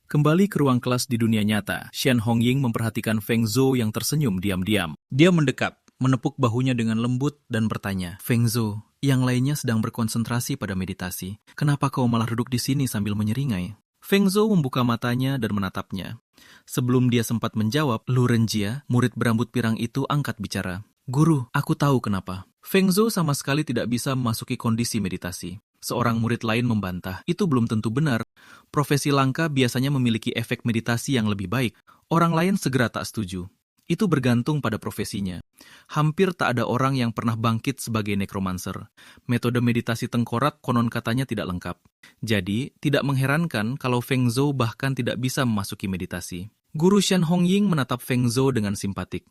Kembali ke ruang kelas di dunia nyata, Shen Hongying memperhatikan Feng Zhou yang tersenyum diam-diam. Dia mendekat, menepuk bahunya dengan lembut dan bertanya, "Feng Zhou, yang lainnya sedang berkonsentrasi pada meditasi. Kenapa kau malah duduk di sini sambil menyeringai?" Feng Zhou membuka matanya dan menatapnya. Sebelum dia sempat menjawab, Lu Renjia, murid berambut pirang itu angkat bicara. "Guru, aku tahu kenapa." Feng Zhou sama sekali tidak bisa memasuki kondisi meditasi. Seorang murid lain membantah, itu belum tentu benar. Profesi langka biasanya memiliki efek meditasi yang lebih baik. Orang lain segera tak setuju. Itu bergantung pada profesinya. Hampir tak ada orang yang pernah bangkit sebagai necromancer. Metode meditasi tengkorak konon katanya tidak lengkap. Jadi, tidak mengherankan kalau Feng Zhou bahkan tidak bisa memasuki meditasi. Guru Shen Hongying menatap Feng Zhou dengan simpatik.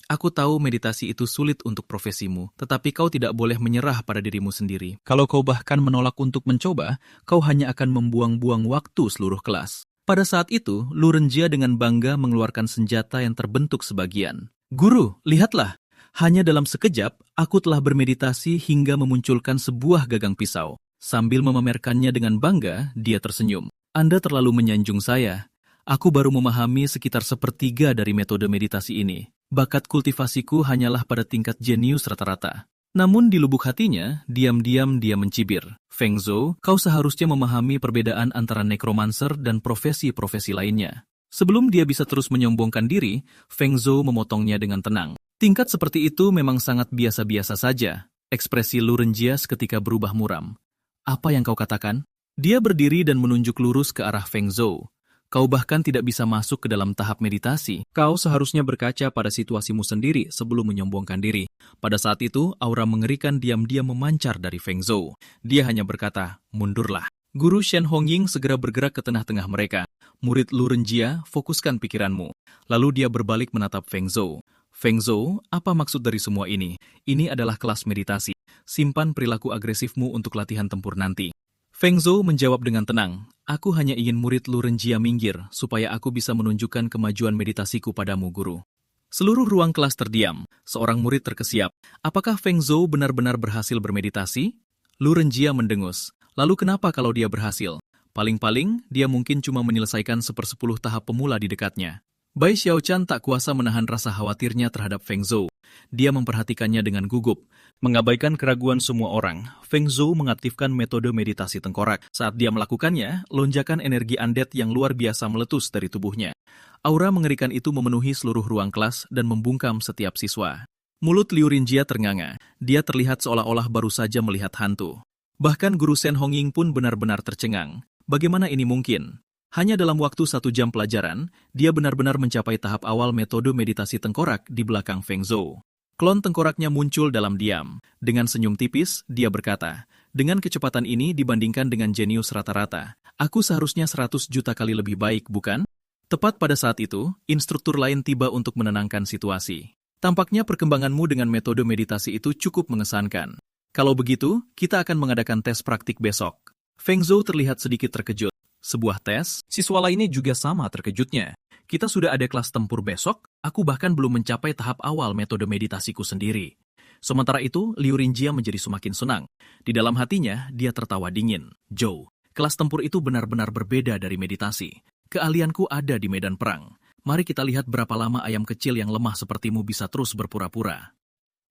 "Aku tahu meditasi itu sulit untuk profesimu, tetapi kau tidak boleh menyerah pada dirimu sendiri. Kalau kau bahkan menolak untuk mencoba, kau hanya akan membuang-buang waktu seluruh kelas." Pada saat itu, Lu Renjia dengan bangga mengeluarkan senjata yang terbentuk sebagian. "Guru, lihatlah. Hanya dalam sekejap, aku telah bermeditasi hingga memunculkan sebuah gagang pisau." Sambil memamerkannya dengan bangga, dia tersenyum. "Anda terlalu menyanjung saya. Aku baru memahami sekitar sepertiga dari metode meditasi ini. Bakat kultivasiku hanyalah pada tingkat jenius rata-rata." Namun di lubuk hatinya, diam-diam dia mencibir. "Feng Zhou, kau seharusnya memahami perbedaan antara necromancer dan profesi-profesi lainnya." Sebelum dia bisa terus menyombongkan diri, Feng Zhou memotongnya dengan tenang. "Tingkat seperti itu memang sangat biasa-biasa saja." Ekspresi Lu Renjia seketika berubah muram. "Apa yang kau katakan?" Dia berdiri dan menunjuk lurus ke arah Feng Zhou. "Kau bahkan tidak bisa masuk ke dalam tahap meditasi. Kau seharusnya berkaca pada situasimu sendiri sebelum menyombongkan diri." Pada saat itu, aura mengerikan diam-diam memancar dari Feng Zhou. Dia hanya berkata, "Mundurlah." Guru Shen Hongying segera bergerak ke tengah-tengah mereka. "Murid Lu Renjia, fokuskan pikiranmu." Lalu dia berbalik menatap Feng Zhou. Feng Zhou, apa maksud dari semua ini? Ini adalah kelas meditasi. Simpan perilaku agresifmu untuk latihan tempur nanti. Feng Zhou menjawab dengan tenang, aku hanya ingin murid Lu Renjia minggir, supaya aku bisa menunjukkan kemajuan meditasiku padamu, guru. Seluruh ruang kelas terdiam, seorang murid terkesiap. Apakah Feng Zhou benar-benar berhasil bermeditasi? Lu Renjia mendengus. Lalu kenapa kalau dia berhasil? Paling-paling, dia mungkin cuma menyelesaikan 1/10 tahap pemula di dekatnya. Bai Xiaochan tak kuasa menahan rasa khawatirnya terhadap Feng Zhou. Dia memperhatikannya dengan gugup. Mengabaikan keraguan semua orang, Feng Zhou mengaktifkan metode meditasi tengkorak. Saat dia melakukannya, lonjakan energi undead yang luar biasa meletus dari tubuhnya. Aura mengerikan itu memenuhi seluruh ruang kelas dan membungkam setiap siswa. Mulut Liu Rinjia ternganga. Dia terlihat seolah-olah baru saja melihat hantu. Bahkan guru Shen Hongying pun benar-benar tercengang. Bagaimana ini mungkin? Hanya dalam waktu 1 jam pelajaran, dia benar-benar mencapai tahap awal metode meditasi tengkorak di belakang Feng Zhou. Klon tengkoraknya muncul dalam diam. Dengan senyum tipis, dia berkata, dengan kecepatan ini dibandingkan dengan jenius rata-rata, aku seharusnya 100 juta kali lebih baik, bukan? Tepat pada saat itu, instruktur lain tiba untuk menenangkan situasi. Tampaknya perkembanganmu dengan metode meditasi itu cukup mengesankan. Kalau begitu, kita akan mengadakan tes praktik besok. Feng Zhou terlihat sedikit terkejut. Sebuah tes, siswa lainnya juga sama terkejutnya. Kita sudah ada kelas tempur besok, aku bahkan belum mencapai tahap awal metode meditasiku sendiri. Sementara itu, Liu Rinjia menjadi semakin senang. Di dalam hatinya, dia tertawa dingin. Zhou, kelas tempur itu benar-benar berbeda dari meditasi. Keahlianku ada di medan perang. Mari kita lihat berapa lama ayam kecil yang lemah sepertimu bisa terus berpura-pura.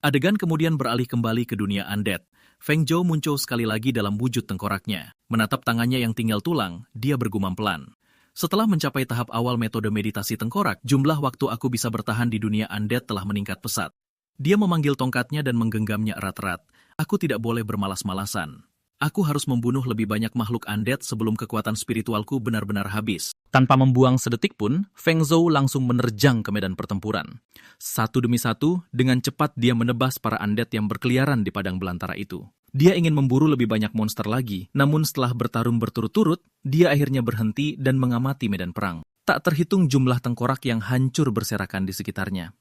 Adegan kemudian beralih kembali ke dunia undead. Feng Zhou muncul sekali lagi dalam wujud tengkoraknya. Menatap tangannya yang tinggal tulang, dia bergumam pelan. Setelah mencapai tahap awal metode meditasi tengkorak, jumlah waktu aku bisa bertahan di dunia undead telah meningkat pesat. Dia memanggil tongkatnya dan menggenggamnya erat-erat. Aku tidak boleh bermalas-malasan. Aku harus membunuh lebih banyak makhluk undead sebelum kekuatan spiritualku benar-benar habis. Tanpa membuang sedetik pun, Feng Zhou langsung menerjang ke medan pertempuran. Satu demi satu, dengan cepat dia menebas para undead yang berkeliaran di padang belantara itu. Dia ingin memburu lebih banyak monster lagi, namun setelah bertarung berturut-turut, dia akhirnya berhenti dan mengamati medan perang. Tak terhitung jumlah tengkorak yang hancur berserakan di sekitarnya.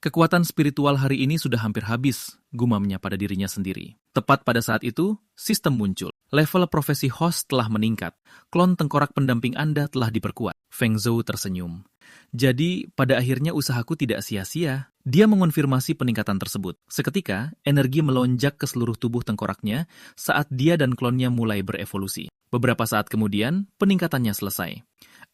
Kekuatan spiritual hari ini sudah hampir habis, gumamnya pada dirinya sendiri. Tepat pada saat itu, sistem muncul. Level profesi host telah meningkat. Klon tengkorak pendamping Anda telah diperkuat. Feng Zhou tersenyum. Jadi, pada akhirnya usahaku tidak sia-sia. Dia mengonfirmasi peningkatan tersebut. Seketika, energi melonjak ke seluruh tubuh tengkoraknya saat dia dan klonnya mulai berevolusi. Beberapa saat kemudian, peningkatannya selesai.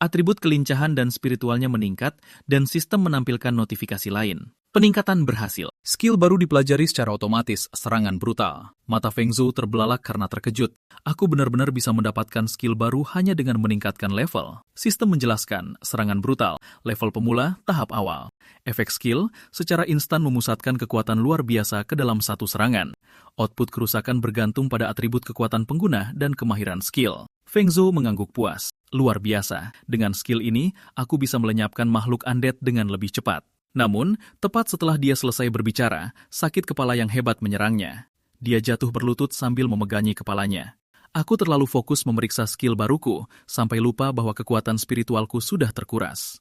Atribut kelincahan dan spiritualnya meningkat, dan sistem menampilkan notifikasi lain. Peningkatan berhasil. Skill baru dipelajari secara otomatis, serangan brutal. Mata Feng Zhou terbelalak karena terkejut. Aku benar-benar bisa mendapatkan skill baru hanya dengan meningkatkan level. Sistem menjelaskan, serangan brutal, level pemula, tahap awal. Efek skill secara instan memusatkan kekuatan luar biasa ke dalam satu serangan. Output kerusakan bergantung pada atribut kekuatan pengguna dan kemahiran skill. Feng Zhou mengangguk puas. Luar biasa, dengan skill ini, aku bisa melenyapkan makhluk undead dengan lebih cepat. Namun, tepat setelah dia selesai berbicara, sakit kepala yang hebat menyerangnya. Dia jatuh berlutut sambil memegangi kepalanya. Aku terlalu fokus memeriksa skill baruku, sampai lupa bahwa kekuatan spiritualku sudah terkuras.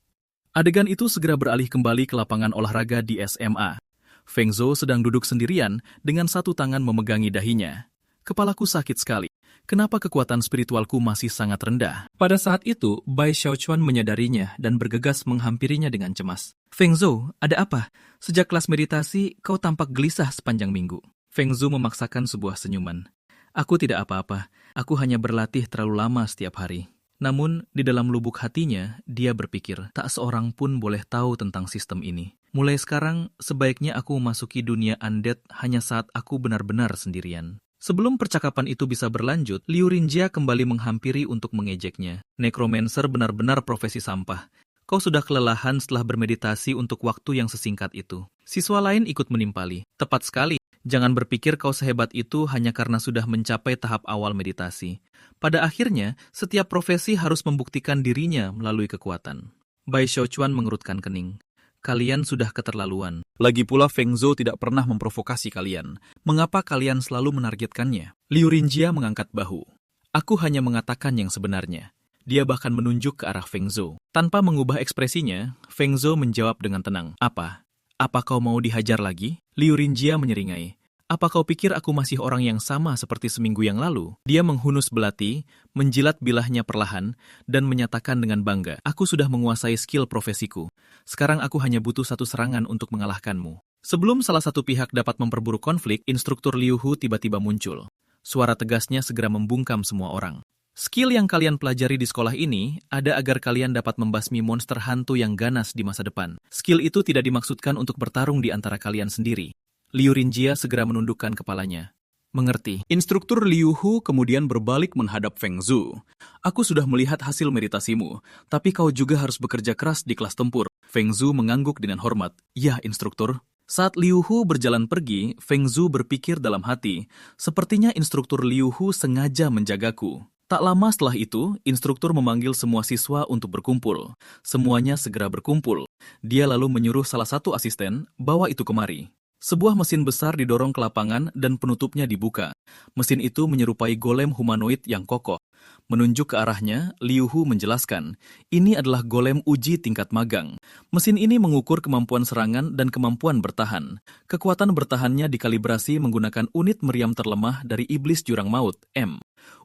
Adegan itu segera beralih kembali ke lapangan olahraga di SMA. Feng Zhou sedang duduk sendirian dengan satu tangan memegangi dahinya. Kepalaku sakit sekali. Kenapa kekuatan spiritualku masih sangat rendah? Pada saat itu, Bai Xiaochuan menyadarinya dan bergegas menghampirinya dengan cemas. Feng Zhou, ada apa? Sejak kelas meditasi, kau tampak gelisah sepanjang minggu. Feng Zhou memaksakan sebuah senyuman. Aku tidak apa-apa, aku hanya berlatih terlalu lama setiap hari. Namun, di dalam lubuk hatinya, dia berpikir, tak seorang pun boleh tahu tentang sistem ini. Mulai sekarang, sebaiknya aku memasuki dunia undead hanya saat aku benar-benar sendirian. Sebelum percakapan itu bisa berlanjut, Liu Rinjia kembali menghampiri untuk mengejeknya. Necromancer benar-benar profesi sampah. Kau sudah kelelahan setelah bermeditasi untuk waktu yang sesingkat itu. Siswa lain ikut menimpali. Tepat sekali. Jangan berpikir kau sehebat itu hanya karena sudah mencapai tahap awal meditasi. Pada akhirnya, setiap profesi harus membuktikan dirinya melalui kekuatan. Bai Xiaochuan mengerutkan kening. Kalian sudah keterlaluan. Lagi pula Feng Zhou tidak pernah memprovokasi kalian. Mengapa kalian selalu menargetkannya? Liu Rinjia mengangkat bahu. Aku hanya mengatakan yang sebenarnya. Dia bahkan menunjuk ke arah Feng Zhou. Tanpa mengubah ekspresinya, Feng Zhou menjawab dengan tenang. Apa? Apa kau mau dihajar lagi? Liu Rinjia menyeringai. Apa kau pikir aku masih orang yang sama seperti seminggu yang lalu? Dia menghunus belati, menjilat bilahnya perlahan, dan menyatakan dengan bangga, aku sudah menguasai skill profesiku. Sekarang aku hanya butuh satu serangan untuk mengalahkanmu. Sebelum salah satu pihak dapat memperburuk konflik, instruktur Liu Hu tiba-tiba muncul. Suara tegasnya segera membungkam semua orang. Skill yang kalian pelajari di sekolah ini ada agar kalian dapat membasmi monster hantu yang ganas di masa depan. Skill itu tidak dimaksudkan untuk bertarung di antara kalian sendiri. Liu Rinjia segera menundukkan kepalanya. Mengerti. Instruktur Liu Hu kemudian berbalik menghadap Feng Zhou. Aku sudah melihat hasil meditasimu, tapi kau juga harus bekerja keras di kelas tempur. Feng Zhou mengangguk dengan hormat. Ya, instruktur. Saat Liu Hu berjalan pergi, Feng Zhou berpikir dalam hati, sepertinya instruktur Liu Hu sengaja menjagaku. Tak lama setelah itu, instruktur memanggil semua siswa untuk berkumpul. Semuanya segera berkumpul. Dia lalu menyuruh salah satu asisten, bawa itu kemari. Sebuah mesin besar didorong ke lapangan dan penutupnya dibuka. Mesin itu menyerupai golem humanoid yang kokoh. Menunjuk ke arahnya, Liu Hu menjelaskan, ini adalah golem uji tingkat magang. Mesin ini mengukur kemampuan serangan dan kemampuan bertahan. Kekuatan bertahannya dikalibrasi menggunakan unit meriam terlemah dari Iblis Jurang Maut, M.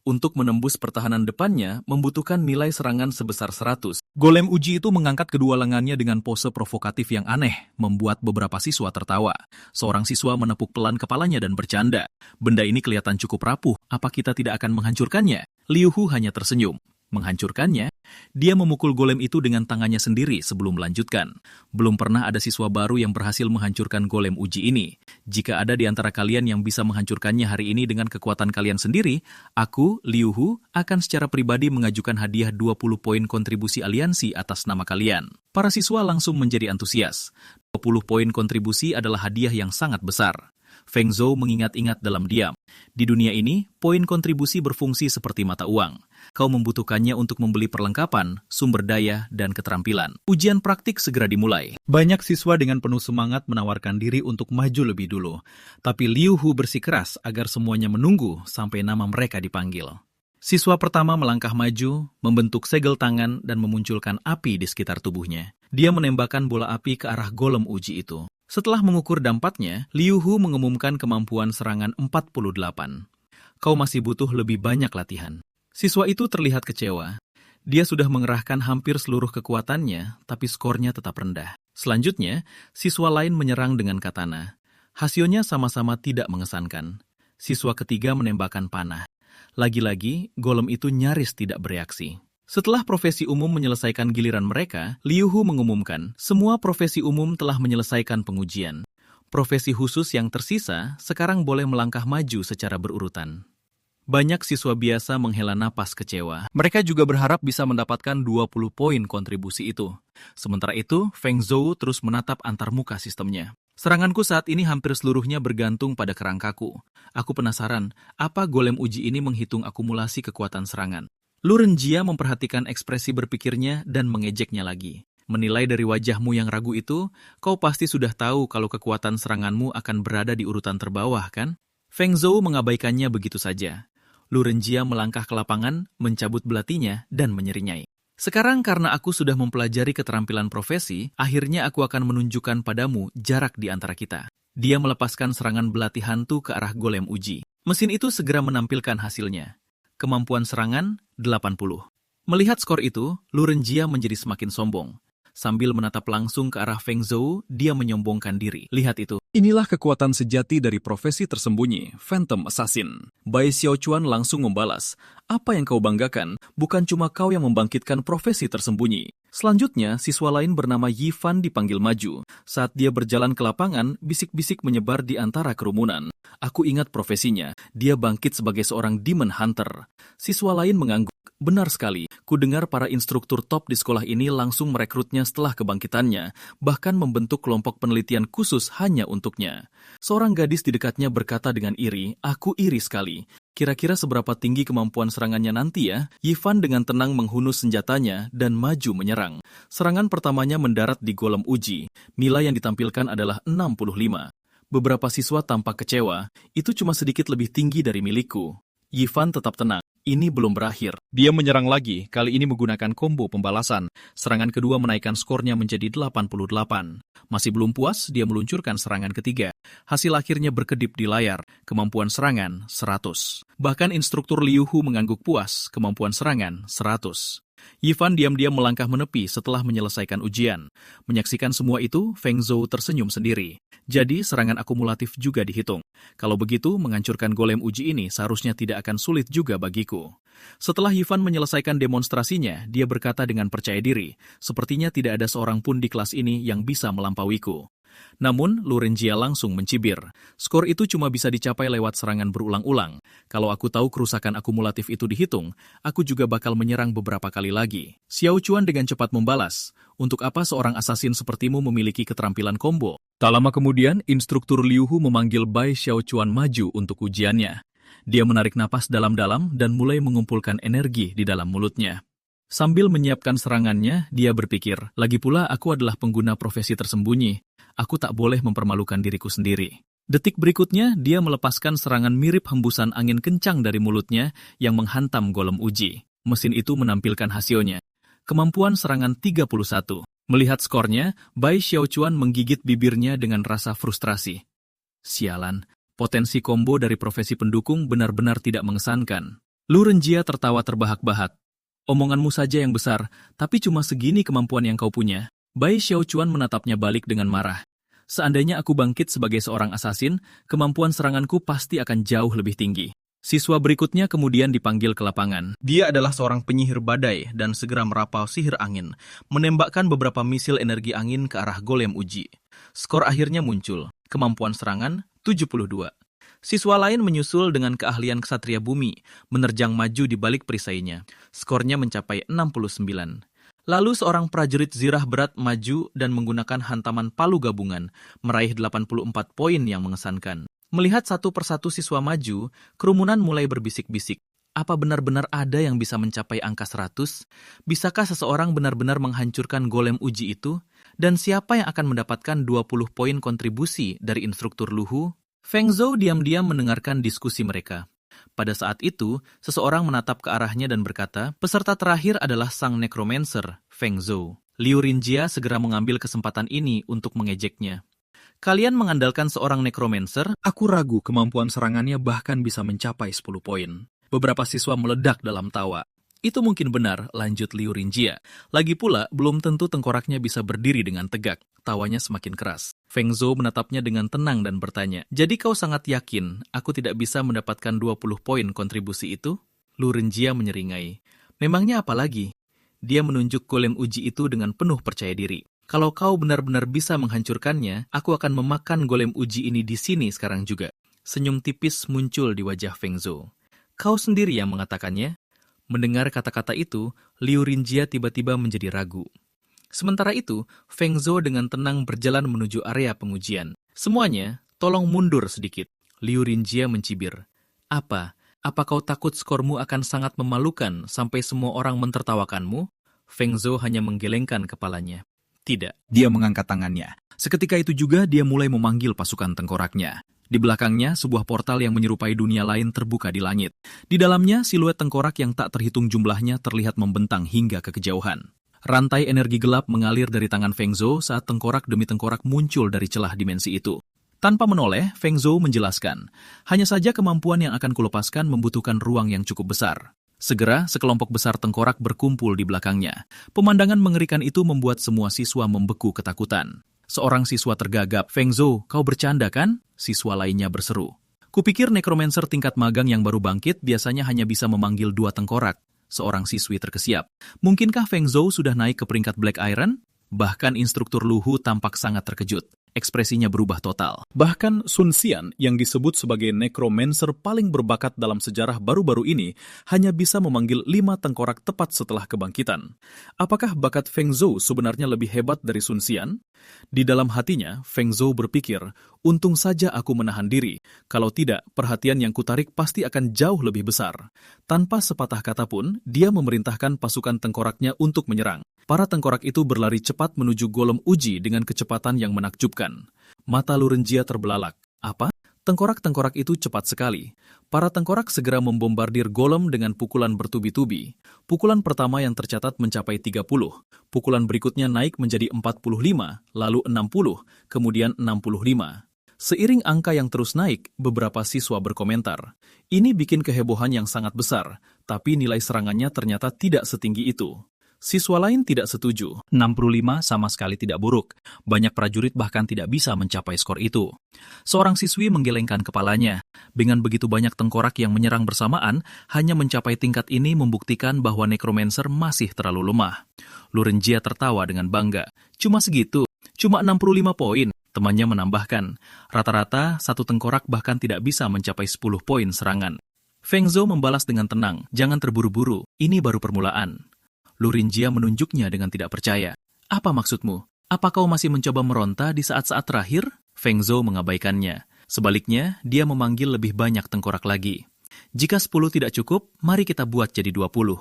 Untuk menembus pertahanan depannya, membutuhkan nilai serangan sebesar 100. Golem uji itu mengangkat kedua lengannya dengan pose provokatif yang aneh, membuat beberapa siswa tertawa. Seorang siswa menepuk pelan kepalanya dan bercanda. Benda ini kelihatan cukup rapuh, apa kita tidak akan menghancurkannya? Liu Hu hanya tersenyum. Menghancurkannya? Dia memukul golem itu dengan tangannya sendiri sebelum melanjutkan. Belum pernah ada siswa baru yang berhasil menghancurkan golem uji ini. Jika ada di antara kalian yang bisa menghancurkannya hari ini dengan kekuatan kalian sendiri, aku, Liu Hu, akan secara pribadi mengajukan hadiah 20 poin kontribusi aliansi atas nama kalian. Para siswa langsung menjadi antusias. 20 poin kontribusi adalah hadiah yang sangat besar. Feng Zhou mengingat-ingat dalam diam. Di dunia ini, poin kontribusi berfungsi seperti mata uang. Kau membutuhkannya untuk membeli perlengkapan, sumber daya, dan keterampilan. Ujian praktik segera dimulai. Banyak siswa dengan penuh semangat menawarkan diri untuk maju lebih dulu. Tapi Liu Hu bersikeras agar semuanya menunggu sampai nama mereka dipanggil. Siswa pertama melangkah maju, membentuk segel tangan, dan memunculkan api di sekitar tubuhnya. Dia menembakkan bola api ke arah golem uji itu. Setelah mengukur dampaknya, Liu Hu mengumumkan kemampuan serangan 48. Kau masih butuh lebih banyak latihan. Siswa itu terlihat kecewa. Dia sudah mengerahkan hampir seluruh kekuatannya, tapi skornya tetap rendah. Selanjutnya, siswa lain menyerang dengan katana. Hasilnya sama-sama tidak mengesankan. Siswa ketiga menembakkan panah. Lagi-lagi, golem itu nyaris tidak bereaksi. Setelah profesi umum menyelesaikan giliran mereka, Liu Hu mengumumkan, semua profesi umum telah menyelesaikan pengujian. Profesi khusus yang tersisa sekarang boleh melangkah maju secara berurutan. Banyak siswa biasa menghela napas kecewa. Mereka juga berharap bisa mendapatkan 20 poin kontribusi itu. Sementara itu, Feng Zhou terus menatap antarmuka sistemnya. Seranganku saat ini hampir seluruhnya bergantung pada kerangkaku. Aku penasaran, apa golem uji ini menghitung akumulasi kekuatan serangan? Lu Renjia memperhatikan ekspresi berpikirnya dan mengejeknya lagi. Menilai dari wajahmu yang ragu itu, kau pasti sudah tahu kalau kekuatan seranganmu akan berada di urutan terbawah, kan? Feng Zhou mengabaikannya begitu saja. Lu Renjia melangkah ke lapangan, mencabut belatinya, dan menyeringai. Sekarang karena aku sudah mempelajari keterampilan profesi, akhirnya aku akan menunjukkan padamu jarak di antara kita. Dia melepaskan serangan belati hantu ke arah golem uji. Mesin itu segera menampilkan hasilnya. Kemampuan serangan, 80. Melihat skor itu, Lu Renjia menjadi semakin sombong. Sambil menatap langsung ke arah Feng Zhou, dia menyombongkan diri. Lihat itu. Inilah kekuatan sejati dari profesi tersembunyi, Phantom Assassin. Bai Xiaochuan langsung membalas. Apa yang kau banggakan? Bukan cuma kau yang membangkitkan profesi tersembunyi. Selanjutnya, siswa lain bernama Yi Fan dipanggil maju. Saat dia berjalan ke lapangan, bisik-bisik menyebar di antara kerumunan. Aku ingat profesinya. Dia bangkit sebagai seorang Demon Hunter. Siswa lain mengangguk. Benar sekali, ku dengar para instruktur top di sekolah ini langsung merekrutnya setelah kebangkitannya, bahkan membentuk kelompok penelitian khusus hanya untuknya. Seorang gadis di dekatnya berkata dengan iri, aku iri sekali. Kira-kira seberapa tinggi kemampuan serangannya nanti ya? Yifan dengan tenang menghunus senjatanya dan maju menyerang. Serangan pertamanya mendarat di golem uji. Nilai yang ditampilkan adalah 65. Beberapa siswa tampak kecewa, itu cuma sedikit lebih tinggi dari milikku. Yifan tetap tenang. ini belum berakhir. Dia menyerang lagi, kali ini menggunakan combo pembalasan. Serangan kedua menaikkan skornya menjadi 88. Masih belum puas, dia meluncurkan serangan ketiga. Hasil akhirnya berkedip di layar, kemampuan serangan 100. Bahkan instruktur Liu Hu mengangguk puas, kemampuan serangan 100. Yifan diam-diam melangkah menepi setelah menyelesaikan ujian. Menyaksikan semua itu, Feng Zhou tersenyum sendiri. Jadi, serangan akumulatif juga dihitung. Kalau begitu, menghancurkan golem uji ini seharusnya tidak akan sulit juga bagiku. Setelah Yifan menyelesaikan demonstrasinya, dia berkata dengan percaya diri, sepertinya tidak ada seorang pun di kelas ini yang bisa melampauiku. Namun, Lu Renjia langsung mencibir. Skor itu cuma bisa dicapai lewat serangan berulang-ulang. Kalau aku tahu kerusakan akumulatif itu dihitung, aku juga bakal menyerang beberapa kali lagi. Xiao Chuan dengan cepat membalas, untuk apa seorang asasin sepertimu memiliki keterampilan combo? Tak lama kemudian, instruktur Liu Hu memanggil Bai Xiao Chuan maju untuk ujiannya. Dia menarik napas dalam-dalam dan mulai mengumpulkan energi di dalam mulutnya. Sambil menyiapkan serangannya, dia berpikir, lagi pula aku adalah pengguna profesi tersembunyi. Aku tak boleh mempermalukan diriku sendiri. Detik berikutnya, dia melepaskan serangan mirip hembusan angin kencang dari mulutnya yang menghantam golem uji. Mesin itu menampilkan hasilnya. Kemampuan serangan 31. Melihat skornya, Bai Xiaochuan menggigit bibirnya dengan rasa frustrasi. Sialan, potensi combo dari profesi pendukung benar-benar tidak mengesankan. Lu Renjia tertawa terbahak-bahak. Omonganmu saja yang besar, tapi cuma segini kemampuan yang kau punya. Bai Xiaochuan menatapnya balik dengan marah. Seandainya aku bangkit sebagai seorang asasin, kemampuan seranganku pasti akan jauh lebih tinggi. Siswa berikutnya kemudian dipanggil ke lapangan. Dia adalah seorang penyihir badai dan segera merapau sihir angin, menembakkan beberapa misil energi angin ke arah golem uji. Skor akhirnya muncul, kemampuan serangan 72. Siswa lain menyusul dengan keahlian ksatria bumi, menerjang maju di balik perisainya. Skornya mencapai 69. Lalu seorang prajurit zirah berat maju dan menggunakan hantaman palu gabungan, meraih 84 poin yang mengesankan. Melihat satu persatu siswa maju, kerumunan mulai berbisik-bisik. Apa benar-benar ada yang bisa mencapai angka 100? Bisakah seseorang benar-benar menghancurkan golem uji itu? Dan siapa yang akan mendapatkan 20 poin kontribusi dari instruktur Lu Hu? Feng Zhou diam-diam mendengarkan diskusi mereka. Pada saat itu, seseorang menatap ke arahnya dan berkata, peserta terakhir adalah sang necromancer, Feng Zhou. Liu Renjia segera mengambil kesempatan ini untuk mengejeknya. Kalian mengandalkan seorang necromancer? Aku ragu kemampuan serangannya bahkan bisa mencapai 10 poin. Beberapa siswa meledak dalam tawa. Itu mungkin benar, lanjut Liu Renjia. Lagi pula, belum tentu tengkoraknya bisa berdiri dengan tegak. Tawanya semakin keras. Feng Zhou menatapnya dengan tenang dan bertanya, jadi kau sangat yakin aku tidak bisa mendapatkan 20 poin kontribusi itu? Lu Renjia menyeringai. Memangnya apa lagi? Dia menunjuk golem uji itu dengan penuh percaya diri. Kalau kau benar-benar bisa menghancurkannya, aku akan memakan golem uji ini di sini sekarang juga. Senyum tipis muncul di wajah Feng Zhou. Kau sendiri yang mengatakannya? Mendengar kata-kata itu, Liu Renjia tiba-tiba menjadi ragu. Sementara itu, Feng Zhou dengan tenang berjalan menuju area pengujian. Semuanya, tolong mundur sedikit. Liu Renjia mencibir. Apa? Apa kau takut skormu akan sangat memalukan sampai semua orang mentertawakanmu? Feng Zhou hanya menggelengkan kepalanya. Tidak, dia mengangkat tangannya. Seketika itu juga dia mulai memanggil pasukan tengkoraknya. Di belakangnya, sebuah portal yang menyerupai dunia lain terbuka di langit. Di dalamnya, siluet tengkorak yang tak terhitung jumlahnya terlihat membentang hingga ke kejauhan. Rantai energi gelap mengalir dari tangan Feng Zhou saat tengkorak demi tengkorak muncul dari celah dimensi itu. Tanpa menoleh, Feng Zhou menjelaskan, hanya saja kemampuan yang akan kulepaskan membutuhkan ruang yang cukup besar. Segera, sekelompok besar tengkorak berkumpul di belakangnya. Pemandangan mengerikan itu membuat semua siswa membeku ketakutan. Seorang siswa tergagap, Feng Zhou, kau bercanda kan? Siswa lainnya berseru. Kupikir necromancer tingkat magang yang baru bangkit biasanya hanya bisa memanggil 2 tengkorak. Seorang siswi terkesiap. Mungkinkah Feng Zhou sudah naik ke peringkat Black Iron? Bahkan instruktur Lu Hu tampak sangat terkejut. Ekspresinya berubah total. Bahkan Sun Xian yang disebut sebagai necromancer paling berbakat dalam sejarah baru-baru ini hanya bisa memanggil 5 tengkorak tepat setelah kebangkitan. Apakah bakat Feng Zhou sebenarnya lebih hebat dari Sun Xian? Di dalam hatinya, Feng Zhou berpikir, untung saja aku menahan diri. Kalau tidak, perhatian yang kutarik pasti akan jauh lebih besar. Tanpa sepatah kata pun, dia memerintahkan pasukan tengkoraknya untuk menyerang. Para tengkorak itu berlari cepat menuju golem uji dengan kecepatan yang menakjubkan. Mata Lu Renjia terbelalak. Apa? Tengkorak-tengkorak itu cepat sekali. Para tengkorak segera membombardir golem dengan pukulan bertubi-tubi. Pukulan pertama yang tercatat mencapai 30. Pukulan berikutnya naik menjadi 45, lalu 60, kemudian 65. Seiring angka yang terus naik, beberapa siswa berkomentar. Ini bikin kehebohan yang sangat besar, tapi nilai serangannya ternyata tidak setinggi itu. Siswa lain tidak setuju. 65 sama sekali tidak buruk. Banyak prajurit bahkan tidak bisa mencapai skor itu. Seorang siswi menggelengkan kepalanya. Dengan begitu banyak tengkorak yang menyerang bersamaan, hanya mencapai tingkat ini membuktikan bahwa Necromancer masih terlalu lemah. Lurenjia tertawa dengan bangga. Cuma segitu, cuma 65 poin. Temannya menambahkan, rata-rata satu tengkorak bahkan tidak bisa mencapai 10 poin serangan. Feng Zhou membalas dengan tenang, jangan terburu-buru, ini baru permulaan. Lurenjia menunjuknya dengan tidak percaya. Apa maksudmu? Apa kau masih mencoba meronta di saat-saat terakhir? Feng Zhou mengabaikannya. Sebaliknya, dia memanggil lebih banyak tengkorak lagi. Jika 10 tidak cukup, mari kita buat jadi 20.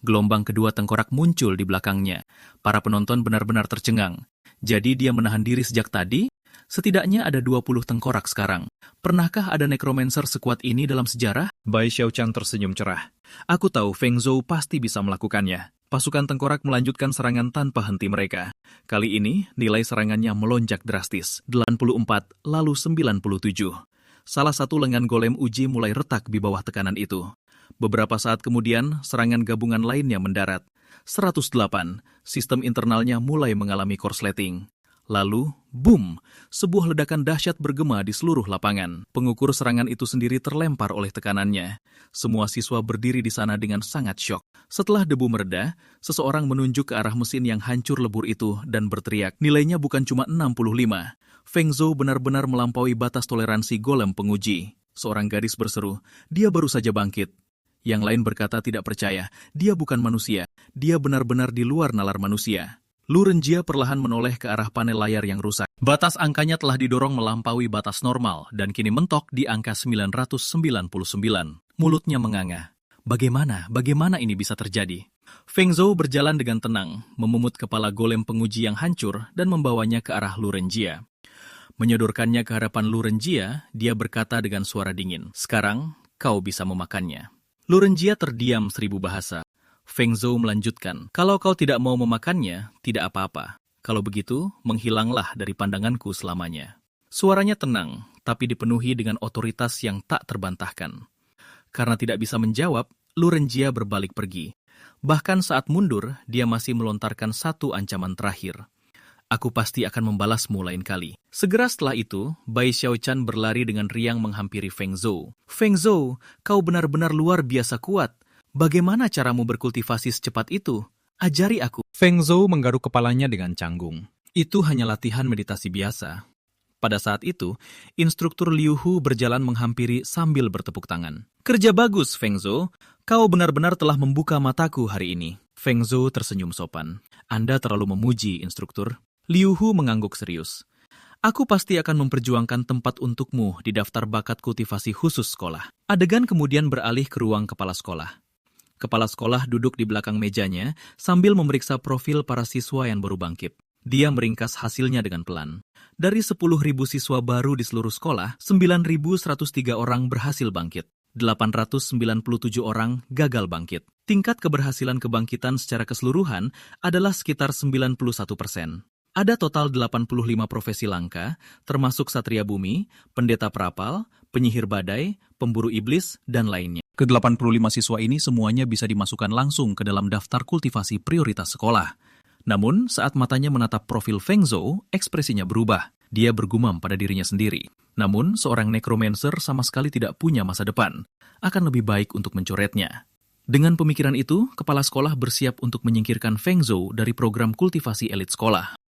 Gelombang kedua tengkorak muncul di belakangnya. Para penonton benar-benar tercengang. Jadi dia menahan diri sejak tadi? Setidaknya ada 20 tengkorak sekarang. Pernahkah ada Necromancer sekuat ini dalam sejarah? Bai Xiaochan tersenyum cerah. Aku tahu Feng Zhou pasti bisa melakukannya. Pasukan tengkorak melanjutkan serangan tanpa henti mereka. Kali ini, nilai serangannya melonjak drastis. 84, lalu 97. Salah satu lengan golem uji mulai retak di bawah tekanan itu. Beberapa saat kemudian, serangan gabungan lainnya mendarat. 108, sistem internalnya mulai mengalami korsleting. Lalu, boom! Sebuah ledakan dahsyat bergema di seluruh lapangan. Pengukur serangan itu sendiri terlempar oleh tekanannya. Semua siswa berdiri di sana dengan sangat syok. Setelah debu mereda, seseorang menunjuk ke arah mesin yang hancur lebur itu dan berteriak, nilainya bukan cuma 65. Feng Zhou benar-benar melampaui batas toleransi golem penguji. Seorang gadis berseru, dia baru saja bangkit. Yang lain berkata tidak percaya, dia bukan manusia. Dia benar-benar di luar nalar manusia. Lurenjia perlahan menoleh ke arah panel layar yang rusak. Batas angkanya telah didorong melampaui batas normal dan kini mentok di angka 999. Mulutnya menganga. Bagaimana ini bisa terjadi? Feng Zhou berjalan dengan tenang, memumut kepala golem penguji yang hancur dan membawanya ke arah Lurenjia. Menyodorkannya ke hadapan Lurenjia, dia berkata dengan suara dingin, sekarang kau bisa memakannya. Lurenjia terdiam 1000 bahasa. Feng Zhou melanjutkan, kalau kau tidak mau memakannya, tidak apa-apa. Kalau begitu, menghilanglah dari pandanganku selamanya. Suaranya tenang, tapi dipenuhi dengan otoritas yang tak terbantahkan. Karena tidak bisa menjawab, Lurenjia berbalik pergi. Bahkan saat mundur, dia masih melontarkan satu ancaman terakhir. Aku pasti akan membalasmu lain kali. Segera setelah itu, Bai Xiaochan berlari dengan riang menghampiri Feng Zhou. Feng Zhou, kau benar-benar luar biasa kuat. Bagaimana caramu berkultivasi secepat itu? Ajari aku. Feng Zhou menggaruk kepalanya dengan canggung. Itu hanya latihan meditasi biasa. Pada saat itu, instruktur Liu Hu berjalan menghampiri sambil bertepuk tangan. Kerja bagus, Feng Zhou. Kau benar-benar telah membuka mataku hari ini. Feng Zhou tersenyum sopan. Anda terlalu memuji, instruktur. Liu Hu mengangguk serius. Aku pasti akan memperjuangkan tempat untukmu di daftar bakat kultivasi khusus sekolah. Adegan kemudian beralih ke ruang kepala sekolah. Kepala sekolah duduk di belakang mejanya sambil memeriksa profil para siswa yang baru bangkit. Dia meringkas hasilnya dengan pelan. Dari 10.000 siswa baru di seluruh sekolah, 9.103 orang berhasil bangkit. 897 orang gagal bangkit. Tingkat keberhasilan kebangkitan secara keseluruhan adalah sekitar 91%. Ada total 85 profesi langka, termasuk satria bumi, pendeta perapal, penyihir badai, pemburu iblis, dan lainnya. Ke-85 siswa ini semuanya bisa dimasukkan langsung ke dalam daftar kultivasi prioritas sekolah. Namun, saat matanya menatap profil Feng Zhou, ekspresinya berubah. Dia bergumam pada dirinya sendiri. Namun, seorang necromancer sama sekali tidak punya masa depan. Akan lebih baik untuk mencoretnya. Dengan pemikiran itu, kepala sekolah bersiap untuk menyingkirkan Feng Zhou dari program kultivasi elit sekolah.